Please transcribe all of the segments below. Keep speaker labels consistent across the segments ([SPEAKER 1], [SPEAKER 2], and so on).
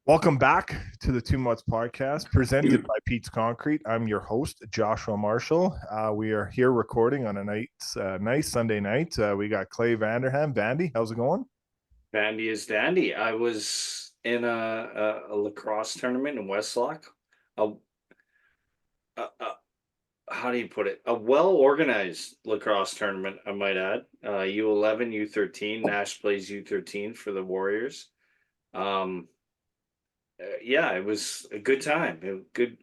[SPEAKER 1] Welcome back to the 2 Months Podcast, presented by Pete's Concrete. I'm your host, Joshua Marshall. We are here recording on a nice Sunday night. We got Clay Vanderham. Vandy, how's it going?
[SPEAKER 2] Vandy is dandy. I was in a lacrosse tournament in Westlock. A, a how do you put it? A well organized lacrosse tournament, I might add. U11, U13. Nash plays U13 for the Warriors. Yeah, it was a good time. Good.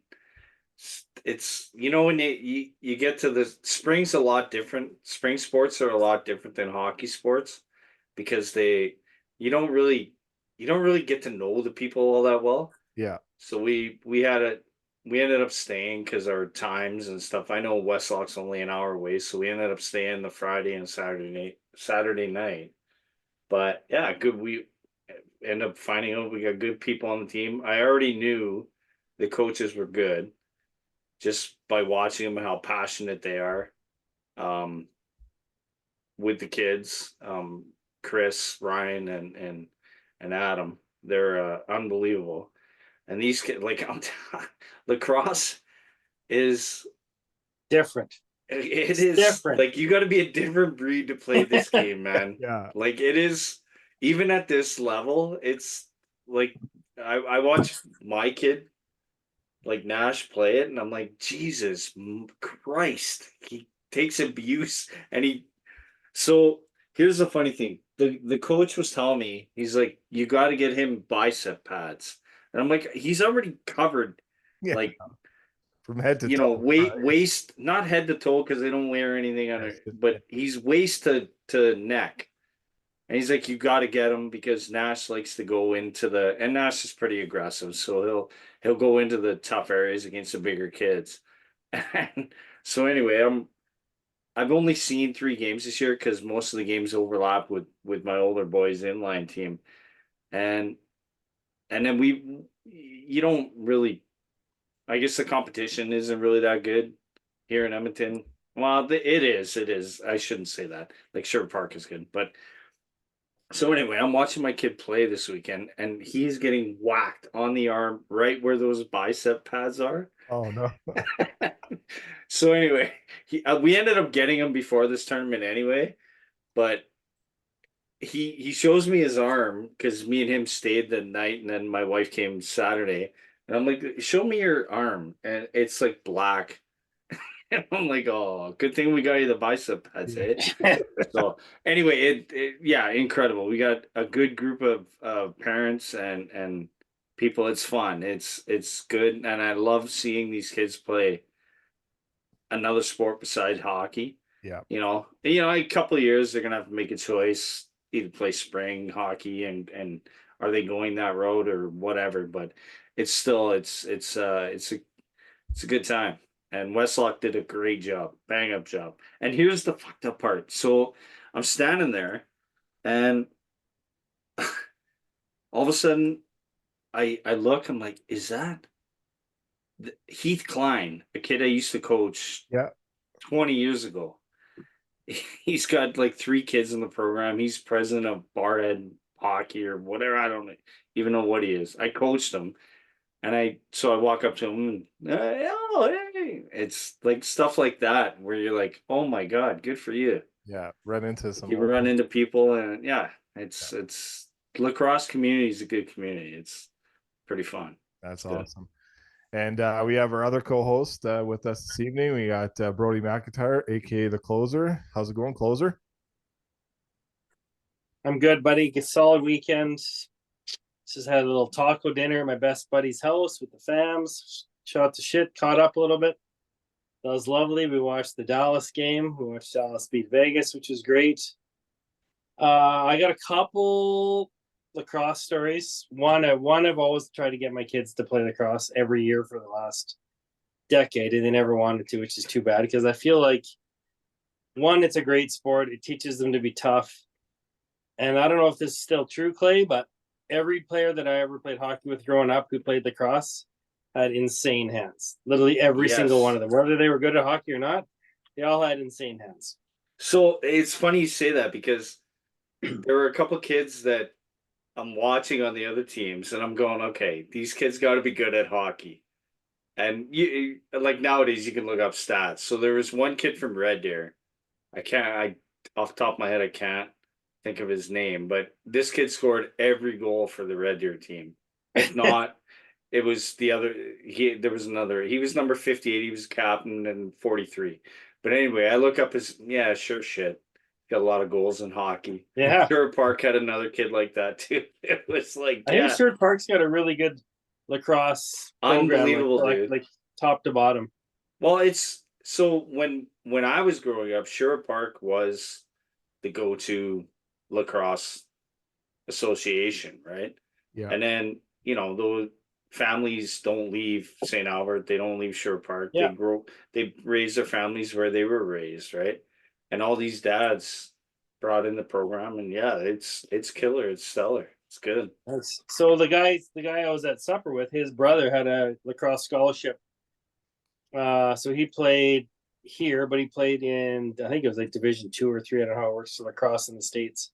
[SPEAKER 2] It's when you get to the spring's a lot different. Spring sports are a lot different than hockey sports because you don't really you don't really get to know the people all that well.
[SPEAKER 1] Yeah.
[SPEAKER 2] So we ended up staying because our times and stuff. I know Westlock's only an hour away, so we ended up staying the Friday and Saturday night. But yeah, good. We end up finding out we got good people on the team. I already knew the coaches were good just by watching them and how passionate they are um, with the kids. Chris, Ryan, and Adam, they're unbelievable. And these kids, like lacrosse, is
[SPEAKER 3] different.
[SPEAKER 2] It is different. Like you got to be a different breed to play this game, man.
[SPEAKER 1] Yeah.
[SPEAKER 2] Like it is, even at this level, it's like I watch my kid, like Nash, play it, and I'm like, Jesus Christ, he takes abuse, and he. So here's the funny thing: the coach was telling me, he's like, you got to get him bicep pads, and I'm like, he's already covered,
[SPEAKER 1] Yeah.
[SPEAKER 2] like
[SPEAKER 1] From head to toe.
[SPEAKER 2] Waist, not head to toe because they don't wear anything on it, but he's waist to neck. And he's like, you got to get him because Nash likes to go into and Nash is pretty aggressive, so he'll go into the tough areas against the bigger kids. And so anyway, I've only seen 3 games this year because most of the games overlap with my older boys' inline team, and then you don't really. I guess the competition isn't really that good here in Edmonton. Well, it is. It is. I shouldn't say that. Like Sherwood Park is good, but so anyway, I'm watching my kid play this weekend, and he's getting whacked on the arm right where those bicep pads are.
[SPEAKER 1] Oh no.
[SPEAKER 2] So anyway, we ended up getting him before this tournament anyway, but he shows me his arm because me and him stayed the night, and then my wife came Saturday, and I'm like, show me your arm, and it's like black. And I'm like, oh, good thing we got you the bicep pads, eh? So anyway, yeah, incredible. We got a good group of parents and people. It's fun. It's good, and I love seeing these kids play another sport besides hockey.
[SPEAKER 1] Yeah.
[SPEAKER 2] A couple of years they're gonna have to make a choice, either play spring hockey and are they going that road or whatever. But it's still it's a good time. And Westlock did a great job, bang up job. And here's the fucked up part. So I'm standing there, and all of a sudden, I look. I'm like, is that Heath Klein, a kid I used to coach?
[SPEAKER 1] Yeah.
[SPEAKER 2] 20 years ago. He's got like 3 kids in the program. He's president of Barhead Hockey or whatever. I don't even know what he is. I coached him. And I walk up to him and, oh, hey. It's like stuff like that where you're like, oh my God, good for you.
[SPEAKER 1] Yeah. Run into some.
[SPEAKER 2] You run into people, and yeah, it's lacrosse community is a good community. It's pretty fun.
[SPEAKER 1] That's awesome. And we have our other co-host with us this evening. We got Brody McIntyre, aka the Closer. How's it going, Closer?
[SPEAKER 3] I'm good, buddy. Good solid weekend. Just had a little taco dinner at my best buddy's house with the fams. Shot the shit, caught up a little bit. That was lovely. We watched the Dallas game. We watched Dallas beat Vegas, which was great. I got a couple lacrosse stories. One, I've always tried to get my kids to play lacrosse every year for the last decade, and they never wanted to, which is too bad because I feel like, one, it's a great sport. It teaches them to be tough. And I don't know if this is still true, Clay, but every player that I ever played hockey with growing up who played lacrosse had insane hands. Literally every single one of them, whether they were good at hockey or not, they all had insane hands.
[SPEAKER 2] So it's funny you say that because there were a couple kids that I'm watching on the other teams, and I'm going, okay, these kids got to be good at hockey. And like nowadays, you can look up stats. So there was one kid from Red Deer. I off the top of my head, I can't think of his name, but this kid scored every goal for the Red Deer team. If not, it was the other. There was another. He was number 58. He was captain and 43. But anyway, I look up his. Yeah, sure shit. Got a lot of goals in hockey.
[SPEAKER 3] Yeah.
[SPEAKER 2] Sherwood Park had another kid like that too. It was like,
[SPEAKER 3] I think Sherwood Park's got a really good lacrosse program,
[SPEAKER 2] unbelievable, dude.
[SPEAKER 3] like top to bottom.
[SPEAKER 2] Well, it's so when I was growing up, Sherwood Park was the go-to lacrosse association, right?
[SPEAKER 1] Yeah.
[SPEAKER 2] And then those families don't leave St. Albert, they don't leave Sherwood Park.
[SPEAKER 3] Yeah.
[SPEAKER 2] They raise their families where they were raised, right? And all these dads brought in the program, and yeah, it's killer, it's stellar, it's good.
[SPEAKER 3] So the guy I was at supper with, his brother had a lacrosse scholarship. So he played here, but he played in, I think it was like Division 2 or 3. I don't know how it works for lacrosse in the States.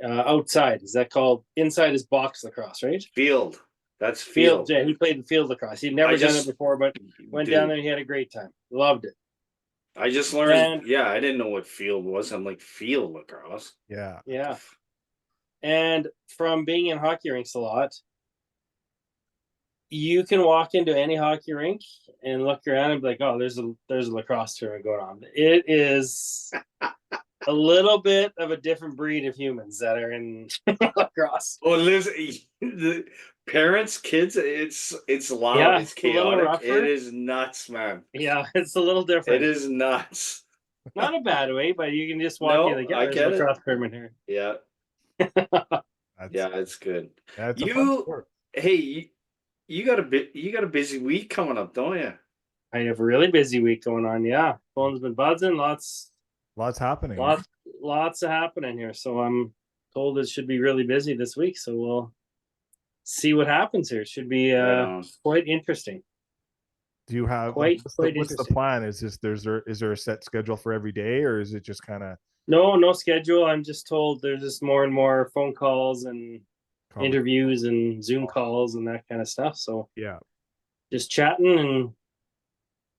[SPEAKER 3] Outside, is that called? Inside is box lacrosse, right?
[SPEAKER 2] Field. That's field.
[SPEAKER 3] Yeah, he played in field lacrosse. He'd never done it before, but went down there and he had a great time. Loved it.
[SPEAKER 2] I just learned. I didn't know what field was. I'm like, field lacrosse.
[SPEAKER 1] Yeah.
[SPEAKER 3] Yeah. And from being in hockey rinks a lot, you can walk into any hockey rink and look around and be like, oh, there's a lacrosse tournament going on. It is a little bit of a different breed of humans that are in lacrosse.
[SPEAKER 2] Well, listen, the parents, kids, it's loud, yeah, it's chaotic. It is nuts, man.
[SPEAKER 3] Yeah, it's a little different.
[SPEAKER 2] It is nuts.
[SPEAKER 3] Not a bad way, but you can just walk in like, yeah, there's a lacrosse tournament here.
[SPEAKER 2] Yeah. Yeah, it's good.
[SPEAKER 1] Yeah, it's
[SPEAKER 2] you got a busy week coming up, don't you?
[SPEAKER 3] I have a really busy week going on. Yeah, phone's been buzzing. Lots
[SPEAKER 1] happening.
[SPEAKER 3] Lots of happening here. So I'm told it should be really busy this week. So we'll see what happens here. It should be quite interesting.
[SPEAKER 1] Do you have what's the plan? Is there a set schedule for every day, or is it just kind of
[SPEAKER 3] no schedule? I'm just told there's just more and more phone calls and interviews and Zoom calls and that kind of stuff. So
[SPEAKER 1] yeah, just
[SPEAKER 3] chatting, and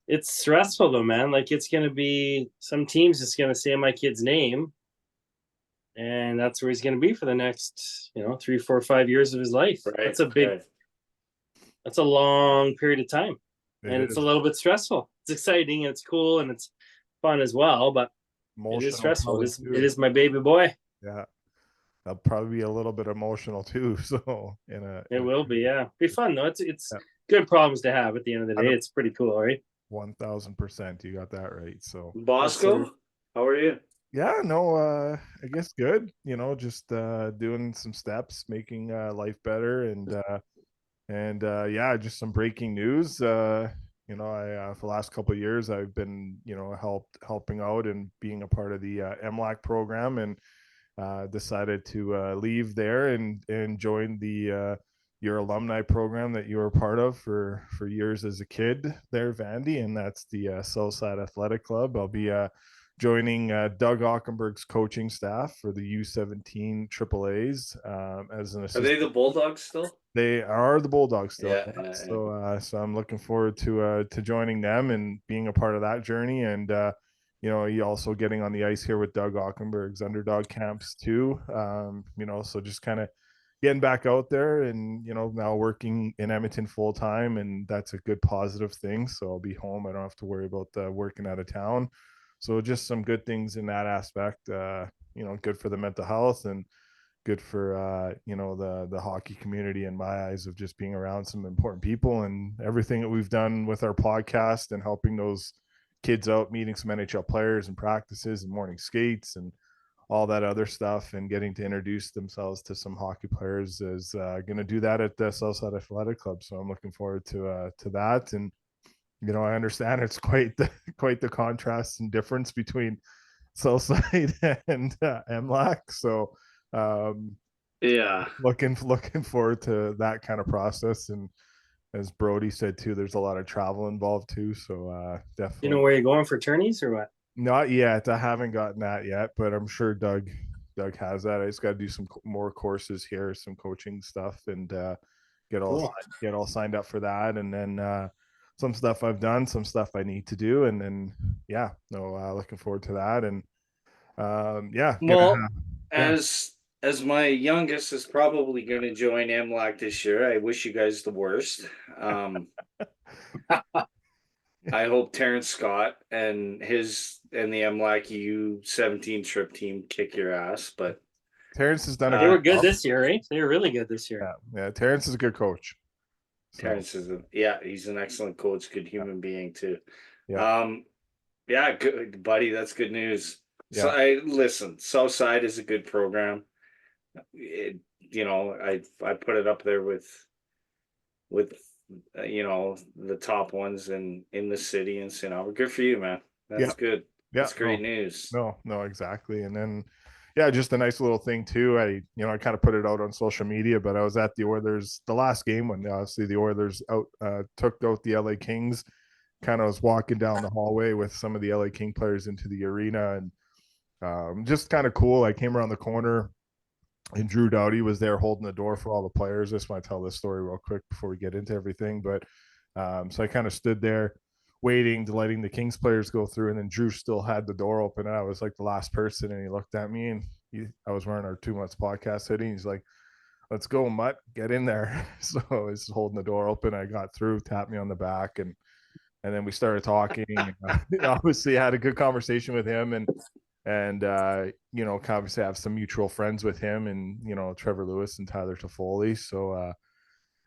[SPEAKER 3] it's stressful though, man. Like, it's gonna be some teams just gonna say my kid's name, and that's where he's gonna be for the next 3, 4, 5 years of his life. Right. That's a long period of time. It's a little bit stressful. It's exciting and it's cool and it's fun as well, but it is stressful. It is my baby boy.
[SPEAKER 1] Yeah. That'll probably be a little bit emotional too. So
[SPEAKER 3] it will be, yeah. Be fun though. It's good problems to have at the end of the day. It's pretty cool, right?
[SPEAKER 1] 1000%. You got that right. So
[SPEAKER 2] Bosco, how are you?
[SPEAKER 1] Yeah, no, I guess good. Just doing some steps, making life better, and yeah, just some breaking news. I for the last couple of years I've been helping out and being a part of the MLAC program, and decided to leave there and join the your alumni program that you were part of for years as a kid there, Vandy, and that's the Southside Athletic Club. I'll be joining Doug Ockenberg's coaching staff for the U17 AAAs as an assistant.
[SPEAKER 2] Are they the Bulldogs still?
[SPEAKER 1] They are the Bulldogs still.
[SPEAKER 2] Yeah.
[SPEAKER 1] So I'm looking forward to joining them and being a part of that journey, and you also getting on the ice here with Doug Ockenberg's underdog camps too. So just kind of getting back out there, and now working in Edmonton full time, and that's a good positive thing. So I'll be home. I don't have to worry about working out of town. So just some good things in that aspect. Good for the mental health and good for the hockey community in my eyes, of just being around some important people, and everything that we've done with our podcast and helping those kids out, meeting some NHL players and practices and morning skates and all that other stuff, and getting to introduce themselves to some hockey players is going to do that at the Southside Athletic Club. So I'm looking forward to that. And I understand it's quite the contrast and difference between Southside and MLAC. So
[SPEAKER 2] yeah,
[SPEAKER 1] looking forward to that kind of process. And as Brody said too, there's a lot of travel involved too. So definitely.
[SPEAKER 3] Where you're going for tourneys or what?
[SPEAKER 1] Not yet. I haven't gotten that yet, but I'm sure Doug Doug has that. I just got to do some more courses here, some coaching stuff, and get
[SPEAKER 3] Cool.
[SPEAKER 1] all signed up for that. And then some stuff I've done, some stuff I need to do, and then yeah, no, looking forward to that. And yeah,
[SPEAKER 3] Well,
[SPEAKER 2] as my youngest is probably going to join MLAC this year, I wish you guys the worst. I hope Terrence Scott and the MLAC U17 trip team kick your ass, but
[SPEAKER 1] Terrence has done
[SPEAKER 3] they were good this year, right? They were really good this year.
[SPEAKER 1] Yeah, Terrence is a good coach. So,
[SPEAKER 2] Terrence is he's an excellent coach, good human being too.
[SPEAKER 1] Yeah.
[SPEAKER 2] Yeah, good buddy. That's good news.
[SPEAKER 1] Yeah.
[SPEAKER 2] So listen, Southside is a good program. I put it up there with the top ones in the city in St. Albert. Good for you, man. That's good.
[SPEAKER 1] Yeah,
[SPEAKER 2] that's great news.
[SPEAKER 1] No, exactly. And then yeah, just a nice little thing too. I kind of put it out on social media, but I was at the Oilers the last game when obviously the Oilers took out the LA Kings. Kind of was walking down the hallway with some of the LA King players into the arena, and just kind of cool. I came around the corner and Drew Doughty was there holding the door for all the players. I just want to tell this story real quick before we get into everything. But so I kind of stood there waiting to letting the Kings players go through, and then Drew still had the door open, and I was like the last person, and he looked at me, and I was wearing our 2 months podcast hoodie. He's like, "Let's go, Mutt, get in there." So I was holding the door open. I got through, tapped me on the back, and then we started talking. Obviously, I had a good conversation with him, and obviously have some mutual friends with him, and Trevor Lewis and Tyler Toffoli. So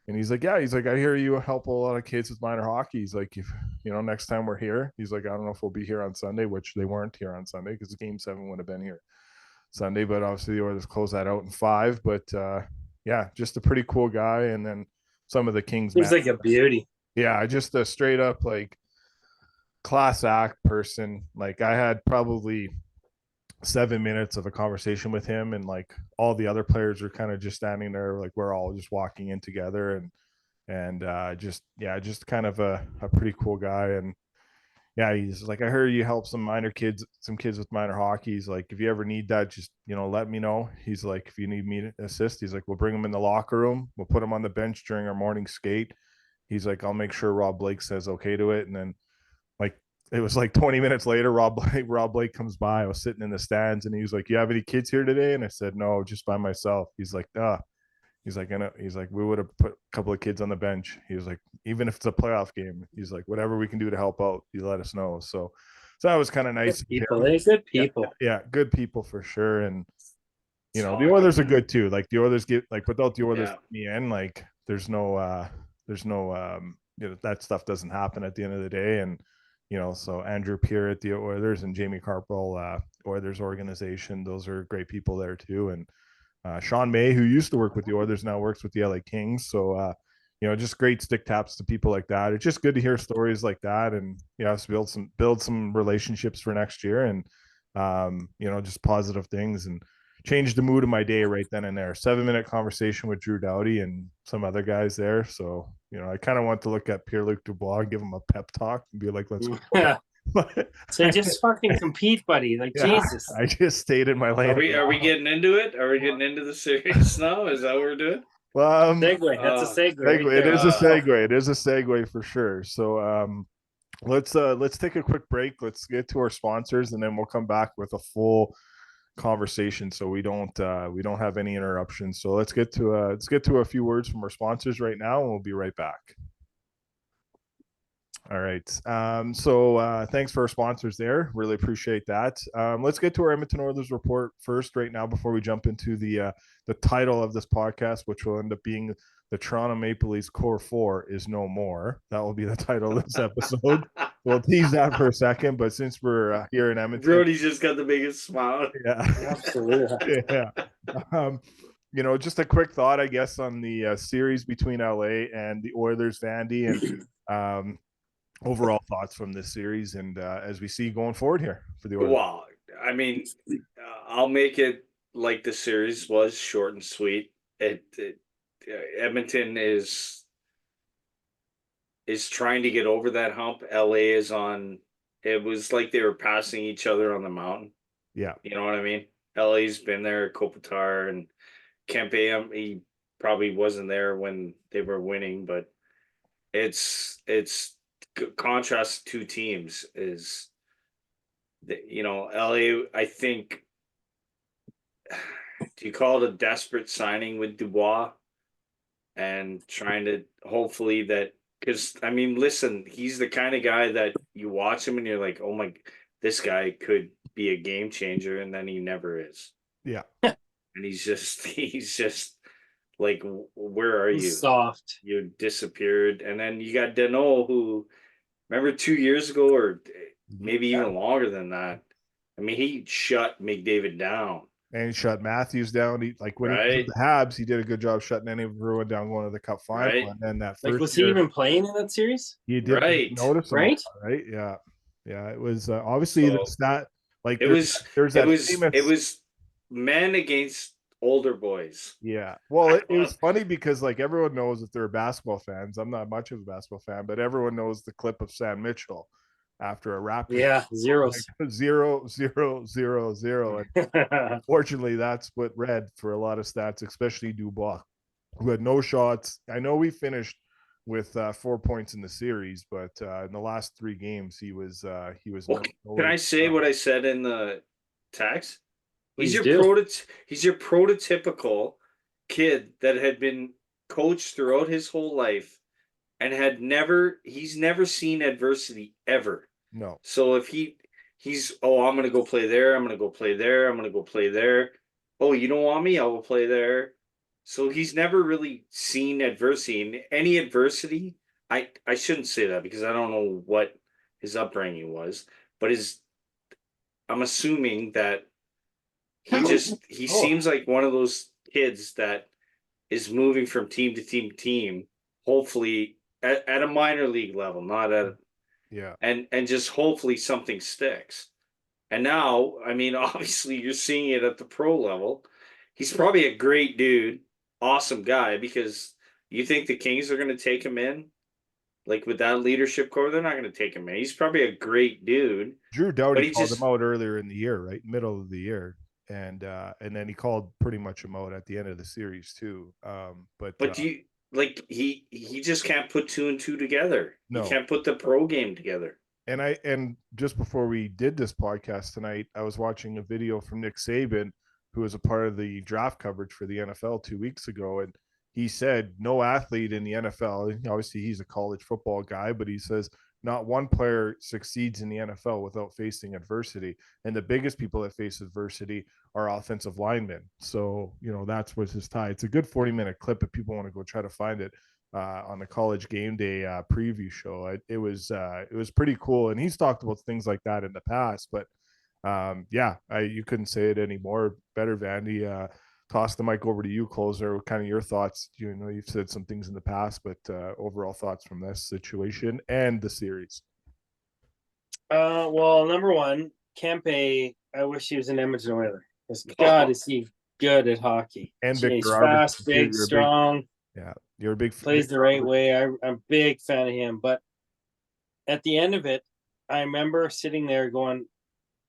[SPEAKER 1] and he's like, I hear you help a lot of kids with minor hockey. He's like, if next time we're here, he's like, I don't know if we'll be here on Sunday, which they weren't here on Sunday because Game 7 would have been here Sunday, but obviously the Oilers closed that out in 5. But yeah, just a pretty cool guy. And then some of the Kings,
[SPEAKER 3] he's like a beauty.
[SPEAKER 1] Yeah, just a straight up like class act person. Like I had probably 7 minutes of a conversation with him, and like all the other players are kind of just standing there, like we're all just walking in together, and just kind of a pretty cool guy. And yeah, he's like, I heard you help some kids with minor hockey. He's like, if you ever need that, just let me know. He's like, if you need me to assist, he's like, we'll bring them in the locker room, we'll put them on the bench during our morning skate. He's like, I'll make sure Rob Blake says okay to it. And then like it was like 20 minutes later, Rob Blake comes by. I was sitting in the stands, and he was like, you have any kids here today? And I said, no, just by myself. He's like, he's like, we would have put a couple of kids on the bench. He was like, even if it's a playoff game, he's like, whatever we can do to help out, you let us know. So that was kind of nice.
[SPEAKER 3] Good people.
[SPEAKER 1] Yeah, good people for sure. And the Oilers are good too. Like the Oilers without the Oilers me in, like there's no that stuff doesn't happen at the end of the day. And so Andrew Pierre at the Oilers and Jamie Carpel, Oilers organization, those are great people there too. And Sean May, who used to work with the Oilers, now works with the LA Kings. So just great stick taps to people like that. It's just good to hear stories like that, and build some relationships for next year, and just positive things, and change the mood of my day right then and there. 7-minute conversation with Drew Doughty and some other guys there. So I kind of want to look at Pierre-Luc Dubois and give him a pep talk and be like, let's go.
[SPEAKER 3] Yeah. So just fucking compete, buddy. Like, yeah, Jesus.
[SPEAKER 1] I just stayed in my lane.
[SPEAKER 2] Are we getting into it? Are we getting into the series now? Is that what we're doing?
[SPEAKER 1] Well,
[SPEAKER 3] segue. That's a segue.
[SPEAKER 1] It is a segue. It is a segue for sure. So let's take a quick break. Let's get to our sponsors, and then we'll come back with a full conversation, so we don't have any interruptions. So let's get to a few words from our sponsors right now, and we'll be right back. All right. So thanks for our sponsors there. Really appreciate that. Let's get to our Edmonton Oilers report first right now before we jump into the title of this podcast, which will end up being the Toronto Maple Leafs Core 4 is no more. That will be the title of this episode. We'll tease that for a second, but since we're here in Edmonton,
[SPEAKER 2] Brody's just got the biggest smile.
[SPEAKER 1] Yeah,
[SPEAKER 3] absolutely.
[SPEAKER 1] Yeah. Just a quick thought, I guess, on the series between LA and the Oilers, Vandy, and overall thoughts from this series, and as we see going forward here for the Oilers.
[SPEAKER 2] Well, I mean, I'll make it like the series was short and sweet. Edmonton is trying to get over that hump. LA is on. It was like they were passing each other on the mountain.
[SPEAKER 1] Yeah,
[SPEAKER 2] you know what I mean. LA's been there, Kopitar and Kempe. He probably wasn't there when they were winning, but it's contrast to two teams is LA. I think, do you call it a desperate signing with Dubois and trying to hopefully that, because I mean, listen, he's the kind of guy that you watch him and you're like, oh my, this guy could be a game changer, and then he never is.
[SPEAKER 1] Yeah.
[SPEAKER 2] And he's just like, where are you?
[SPEAKER 3] Soft.
[SPEAKER 2] You disappeared. And then you got Danault, who, remember 2 years ago, or maybe even longer than that. I mean, he shut McDavid down.
[SPEAKER 1] And he shut Matthews down. He when he
[SPEAKER 2] Right.
[SPEAKER 1] was with the Habs, he did a good job shutting any Bruin down going to the Cup final.
[SPEAKER 2] Right.
[SPEAKER 1] And then that
[SPEAKER 3] Like,
[SPEAKER 1] first
[SPEAKER 3] was
[SPEAKER 1] year,
[SPEAKER 3] he even playing in that series?
[SPEAKER 1] he did
[SPEAKER 2] Right.
[SPEAKER 1] notice him,
[SPEAKER 3] Right?
[SPEAKER 1] right? Yeah. Yeah. It was obviously
[SPEAKER 2] So,
[SPEAKER 1] it's not like
[SPEAKER 2] it was
[SPEAKER 1] famous,
[SPEAKER 2] it was men against older boys.
[SPEAKER 1] yeah. Well, it was funny because like everyone knows if they're basketball fans. I'm not much of a basketball fan, but everyone knows the clip of Sam Mitchell after a Raptors.
[SPEAKER 3] Yeah, zeros.
[SPEAKER 1] Like 0, 0, 0, 0. And unfortunately, that's what read for a lot of stats, especially Dubois, who had no shots. I know we finished with 4 points in the series, but in the last 3 games, he was
[SPEAKER 2] Well, can I say what I said in the text? He's
[SPEAKER 3] Please
[SPEAKER 2] your
[SPEAKER 3] do.
[SPEAKER 2] he's your prototypical kid that had been coached throughout his whole life and he's never seen adversity ever.
[SPEAKER 1] No.
[SPEAKER 2] So if he's, oh, I'm gonna go play there, I'm gonna go play there, I'm gonna go play there. Oh, you don't want me? I will play there. So he's never really seen adversity. And any adversity, I shouldn't say that because I don't know what his upbringing was, but I'm assuming that he seems like one of those kids that is moving from team to team, hopefully at a minor league level, not at
[SPEAKER 1] Yeah.
[SPEAKER 2] and just hopefully something sticks. And now, I mean, obviously you're seeing it at the pro level. He's probably a great dude, awesome guy, because you think the Kings are going to take him in? Like with that leadership core, they're not going to take him in. He's probably a great dude.
[SPEAKER 1] Drew Doughty called
[SPEAKER 2] just
[SPEAKER 1] him out earlier in the year, right? Middle of the year. And then he called pretty much him out at the end of the series too. But
[SPEAKER 2] you like he just can't put 2 and 2 together.
[SPEAKER 1] No.
[SPEAKER 2] He can't put the pro game together.
[SPEAKER 1] And just before we did this podcast tonight, I was watching a video from Nick Saban, who was a part of the draft coverage for the NFL 2 weeks ago, and he said no athlete in the NFL, obviously he's a college football guy, but he says not one player succeeds in the NFL without facing adversity. And the biggest people that face adversity are offensive linemen. So, that's what's his tie. It's a good 40-minute clip if people want to go try to find it on the College Game Day preview show. It was pretty cool. And he's talked about things like that in the past, but you couldn't say it any more better, Vandy. Toss the mic over to you, closer. What kind of your thoughts? You've said some things in the past, but overall thoughts from this situation and the series.
[SPEAKER 3] Well, number one, Kempe, I wish he was an Edmonton Oiler. God, is he good at hockey.
[SPEAKER 1] And
[SPEAKER 3] he's
[SPEAKER 1] Victor
[SPEAKER 3] fast, big, strong.
[SPEAKER 1] You're a big
[SPEAKER 3] plays the right way. I'm a big fan of him. But at the end of it, I remember sitting there going,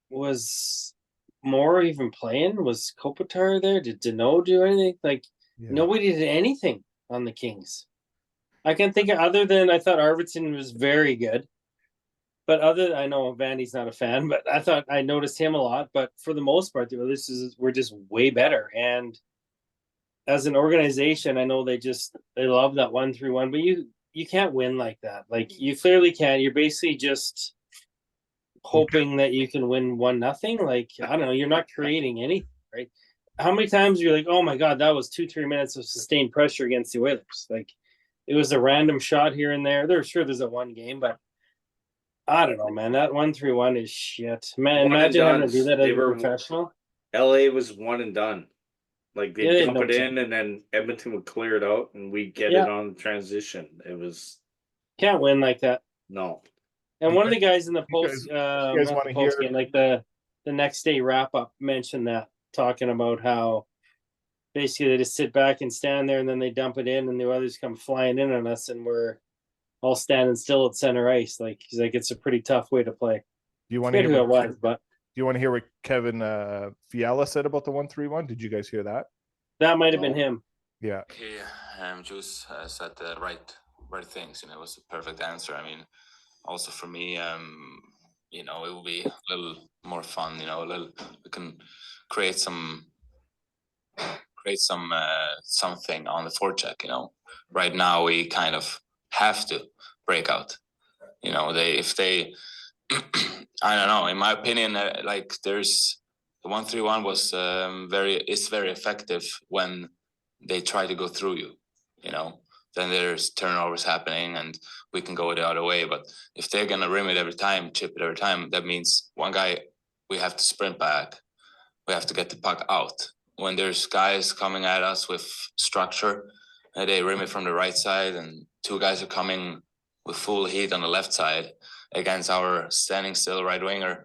[SPEAKER 3] was Moore even playing? Was Kopitar there? Did Danault do anything? Nobody did anything on the Kings. I can't think of, other than I thought Arvidsson was very good. But I know Vandy's not a fan, but I thought I noticed him a lot. But for the most part, we're just way better. And as an organization, I know they love that 1-3-1, but you can't win like that. Like, you clearly can't. You're basically just hoping that you can win 1-0. Like, I don't know, you're not creating anything, right? How many times you're like, oh my God, that was 2-3 minutes of sustained pressure against the Oilers? Like, it was a random shot here and there. There's a one game, but I don't know, man. That 1-3-1 is shit. Man, imagine having to do that as a professional.
[SPEAKER 2] LA was one and done. Like, they dump it in, and then Edmonton would clear it out, and we'd get it on transition. It was
[SPEAKER 3] can't win like that.
[SPEAKER 2] No.
[SPEAKER 3] And one of the guys in the post, game, like the next day wrap up, mentioned that, talking about how basically they just sit back and stand there, and then they dump it in, and the others come flying in on us, and we're all standing still at center ice. Like, he's like, it's a pretty tough way to play.
[SPEAKER 1] Do you want to hear
[SPEAKER 3] who it was? But
[SPEAKER 1] you want to hear what Kevin Fiala said about the 1-3-1? Did you guys hear that?
[SPEAKER 3] That might have been him.
[SPEAKER 1] Yeah.
[SPEAKER 4] He just said the right things, and it was a perfect answer. I mean, also for me, it will be a little more fun. We can create something on the forecheck. Right now we kind of have to break out. If they I don't know. In my opinion, there's the 1-3-1 was very effective when they try to go through you. Then there's turnovers happening, and we can go the other way. But if they're gonna rim it every time, chip it every time, that means one guy we have to sprint back. We have to get the puck out. When there's guys coming at us with structure, and they rim it from the right side, and two guys are coming with full heat on the left side against our standing still right winger,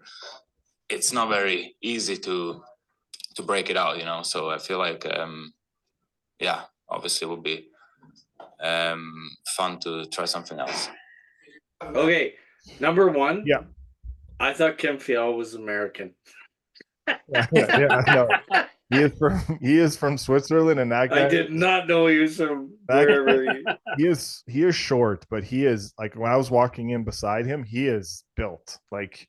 [SPEAKER 4] it's not very easy to break it out, So I feel like, obviously it would be fun to try something else.
[SPEAKER 2] Okay, number one.
[SPEAKER 1] Yeah.
[SPEAKER 2] I thought Kim Fiala was American.
[SPEAKER 1] No. He is from Switzerland, and that guy.
[SPEAKER 2] I did not know he was from wherever.
[SPEAKER 1] He is short, but he is like when I was walking in beside him, he is built like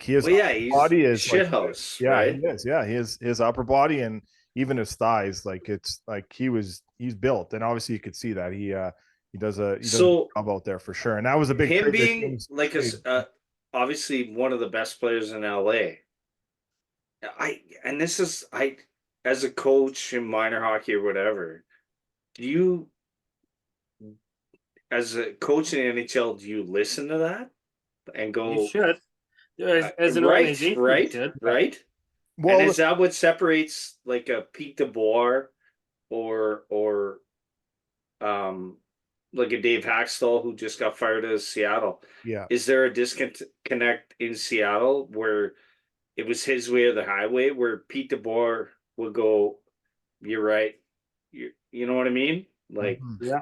[SPEAKER 1] he is.
[SPEAKER 2] Well, yeah, he's
[SPEAKER 1] body is
[SPEAKER 2] shithouse.
[SPEAKER 1] Yeah,
[SPEAKER 2] right?
[SPEAKER 1] he is. Yeah, his upper body and even his thighs, like it's like he's built, and obviously you could see that he does a job out there for sure, and that was a big
[SPEAKER 2] him being like obviously one of the best players in LA. As a coach in minor hockey or whatever, as a coach in the NHL, do you listen to that and go?
[SPEAKER 3] You should. As an organization,
[SPEAKER 2] right?
[SPEAKER 1] Well,
[SPEAKER 2] and is that what separates like a Pete DeBoer or like a Dave Haxtell who just got fired out of Seattle?
[SPEAKER 1] Yeah.
[SPEAKER 2] Is there a disconnect in Seattle where it was his way or the highway, where Pete DeBoer would go, "You're right," you know what I mean? Like,
[SPEAKER 3] yeah,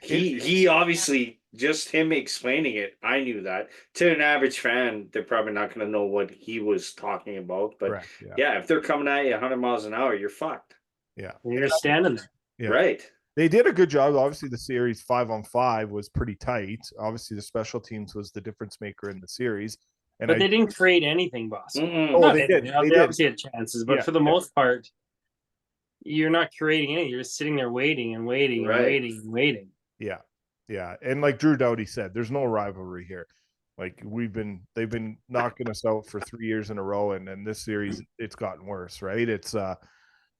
[SPEAKER 2] he obviously, just him explaining it, I knew that. To an average fan, they're probably not going to know what he was talking about. But
[SPEAKER 1] correct,
[SPEAKER 2] yeah, if they're coming at you 100 miles an hour, you're fucked.
[SPEAKER 1] Yeah,
[SPEAKER 3] you're standing there.
[SPEAKER 1] Yeah.
[SPEAKER 2] Right.
[SPEAKER 1] They did a good job. Obviously, the series 5-on-5 was pretty tight. Obviously, the special teams was the difference maker in the series.
[SPEAKER 3] But they didn't create anything, boss.
[SPEAKER 1] Oh, they did.
[SPEAKER 3] They obviously had chances, but for the most part, you're not creating anything. You're just sitting there waiting and waiting and waiting and waiting.
[SPEAKER 1] Yeah. And like Drew Doughty said, there's no rivalry here. Like they've been knocking us out for 3 years in a row, and this series it's gotten worse, right? It's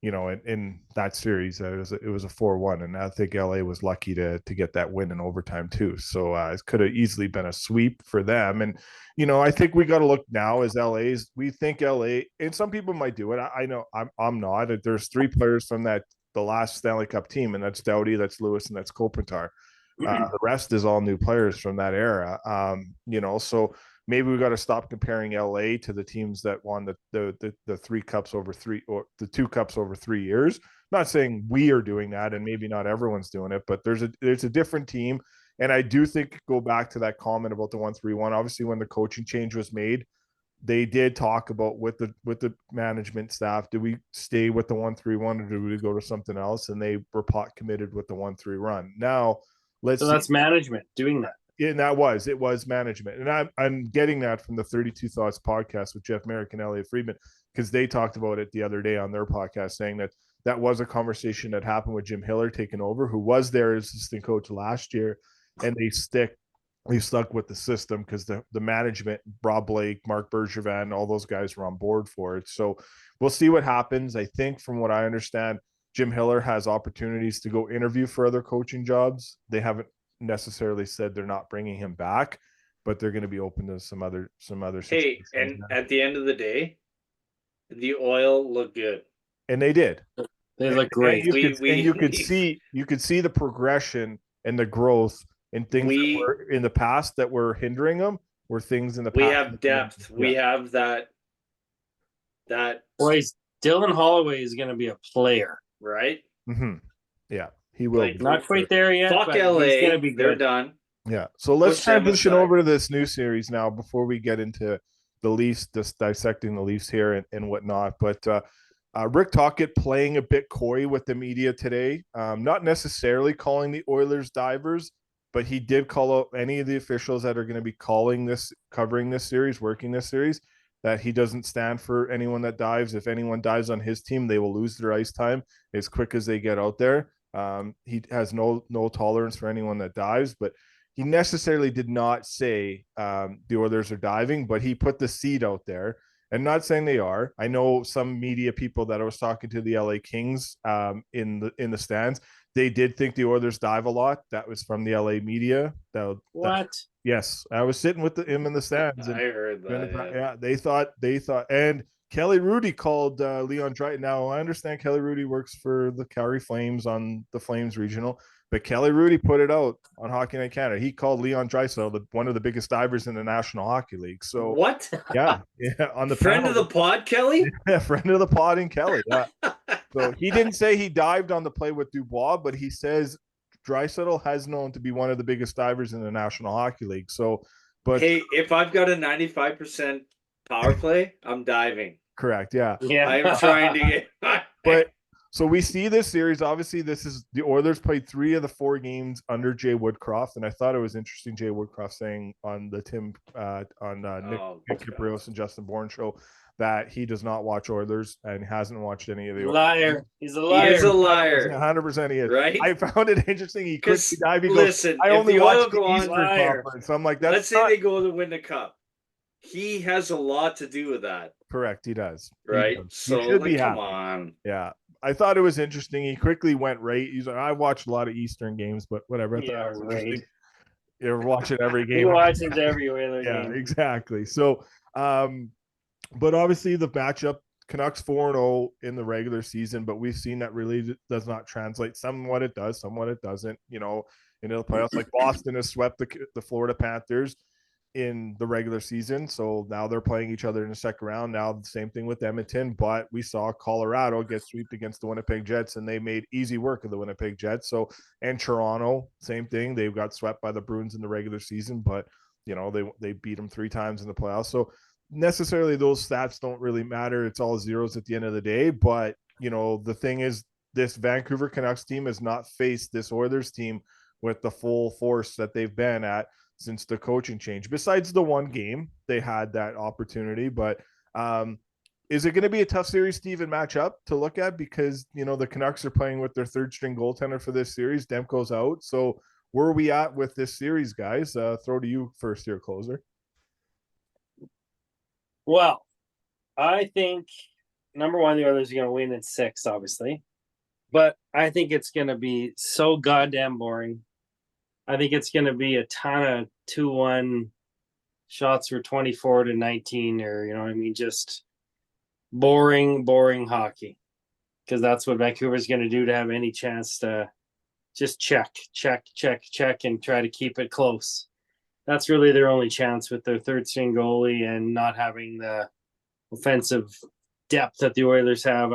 [SPEAKER 1] in that series it was a 4-1, and I think LA was lucky to get that win in overtime too. So it could have easily been a sweep for them. And I think we got to look now as LA's. We think LA, and some people might do it. I know I'm not. There's 3 players from the last Stanley Cup team, and that's Doughty, that's Lewis, and that's Kopitar. The rest is all new players from that era. So maybe we got to stop comparing LA to the teams that won the 3 cups over 3 or the 2 cups over 3 years. Not saying we are doing that, and maybe not everyone's doing it, but there's a different team. And I do think, go back to that comment about the 1-3-1. Obviously, when the coaching change was made, they did talk about with the management staff, do we stay with the 1-3-1 or do we go to something else? And they were pot committed with the 1-3 run. Now
[SPEAKER 3] so that's management doing that.
[SPEAKER 1] And it was management. And I'm getting that from the 32 Thoughts podcast with Jeff Merrick and Elliot Friedman, because they talked about it the other day on their podcast, saying that was a conversation that happened with Jim Hiller taking over, who was their assistant coach last year. And they stuck with the system because the management, Rob Blake, Mark Bergevin, all those guys were on board for it. So we'll see what happens. I think from what I understand, Jim Hiller has opportunities to go interview for other coaching jobs. They haven't necessarily said they're not bringing him back, but they're going to be open to some other
[SPEAKER 2] Hey, and at the end of the day, the Oil looked good.
[SPEAKER 1] And they did.
[SPEAKER 3] They look great.
[SPEAKER 1] You could see the progression and the growth and things that were in the past that were hindering them were things in the past.
[SPEAKER 2] We have depth. Yeah. We have that.
[SPEAKER 3] Boys, Dylan Holloway is going to be a player,
[SPEAKER 2] right?
[SPEAKER 1] Mm-hmm. Yeah, he will.
[SPEAKER 3] Not quite there yet.
[SPEAKER 2] Fuck LA. He's going to be good. They're done.
[SPEAKER 1] Yeah. So let's transition over to this new series now before we get into the Leafs, just dissecting the Leafs here and whatnot. But Rick Tocchet playing a bit coy with the media today, not necessarily calling the Oilers divers, but he did call out any of the officials that are going to be covering this series, working this series, that he doesn't stand for anyone that dives. If anyone dives on his team, they will lose their ice time as quick as they get out there. He has no tolerance for anyone that dives, but he necessarily did not say the Oilers are diving, but he put the seed out there. And not saying they are. I know some media people that I was talking to, the LA Kings in the stands, they did think the Oilers dive a lot. That was from the LA media. Yes, I was sitting with him in the stands. And
[SPEAKER 2] I heard that.
[SPEAKER 1] yeah, they thought, and Kelly Rudy called Leon Draisaitl. Now I understand Kelly Rudy works for the Calgary Flames on the Flames regional, but Kelly Rudy put it out on Hockey Night Canada. He called Leon Draisaitl one of the biggest divers in the National Hockey League. So
[SPEAKER 2] what?
[SPEAKER 1] Yeah, on the
[SPEAKER 2] friend
[SPEAKER 1] panel,
[SPEAKER 2] of the pod, Kelly.
[SPEAKER 1] Yeah, friend of the pod, and Kelly. Yeah. So he didn't say he dived on the play with Dubois, but he says Draisaitl has known to be one of the biggest divers in the National Hockey League. So, but
[SPEAKER 2] hey, if I've got a 95% power play, I'm diving.
[SPEAKER 1] Correct. Yeah.
[SPEAKER 2] I'm trying to get.
[SPEAKER 1] But so we see this series. Obviously, this is the Oilers played 3 of the 4 games under Jay Woodcroft, and I thought it was interesting. Jay Woodcroft saying on the Nick Kiprios and Justin Bourne show that he does not watch Oilers and hasn't watched any of the
[SPEAKER 3] liar. He's a liar.
[SPEAKER 2] He is a liar.
[SPEAKER 1] 100% he is.
[SPEAKER 2] Right?
[SPEAKER 1] I found it interesting. He couldn't dive. He
[SPEAKER 2] listen,
[SPEAKER 1] goes, I only watch the
[SPEAKER 2] Eastern
[SPEAKER 1] Conference. So I'm like,
[SPEAKER 2] let's say they go to win the cup. He has a lot to do with that.
[SPEAKER 1] Correct. He does.
[SPEAKER 2] Right.
[SPEAKER 1] He does.
[SPEAKER 2] So
[SPEAKER 1] he should be
[SPEAKER 2] come
[SPEAKER 1] happy.
[SPEAKER 2] on.
[SPEAKER 1] Yeah. I thought it was interesting. He quickly went right. He's like, I watched a lot of Eastern games, but whatever.
[SPEAKER 3] Yeah, right.
[SPEAKER 1] You're watching every game.
[SPEAKER 3] He watches every Oilers
[SPEAKER 1] game.
[SPEAKER 3] Yeah,
[SPEAKER 1] exactly. So, but obviously the matchup, Canucks 4-0 in the regular season, but we've seen that really does not translate. Somewhat it does, somewhat it doesn't. You know, into the playoffs, like Boston has swept the Florida Panthers in the regular season. So now they're playing each other in the second round. Now the same thing with Edmonton, but we saw Colorado get swept against the Winnipeg Jets, and they made easy work of the Winnipeg Jets. So, and Toronto, same thing. They got swept by the Bruins in the regular season, but you know, they beat them 3 times in the playoffs. So necessarily those stats don't really matter. It's all zeros at the end of the day. But you know, the thing is, this Vancouver Canucks team has not faced this Oilers team with the full force that they've been at since the coaching change. Besides the one game, they had that opportunity. But is it going to be a tough series to even match up to look at? Because, you know, the Canucks are playing with their 3rd string goaltender for this series. Demko's out. So where are we at with this series, guys? Throw to you first here, closer.
[SPEAKER 3] Well, I think, number one, the Oilers are going to win in 6, obviously. But I think it's going to be so goddamn boring. I think it's going to be a ton of 2-1 shots for 24-19, or, you know what I mean? Just boring hockey. Because that's what Vancouver's going to do to have any chance to just check, and try to keep it close. That's really their only chance with their 3rd string goalie and not having the offensive depth that the Oilers have.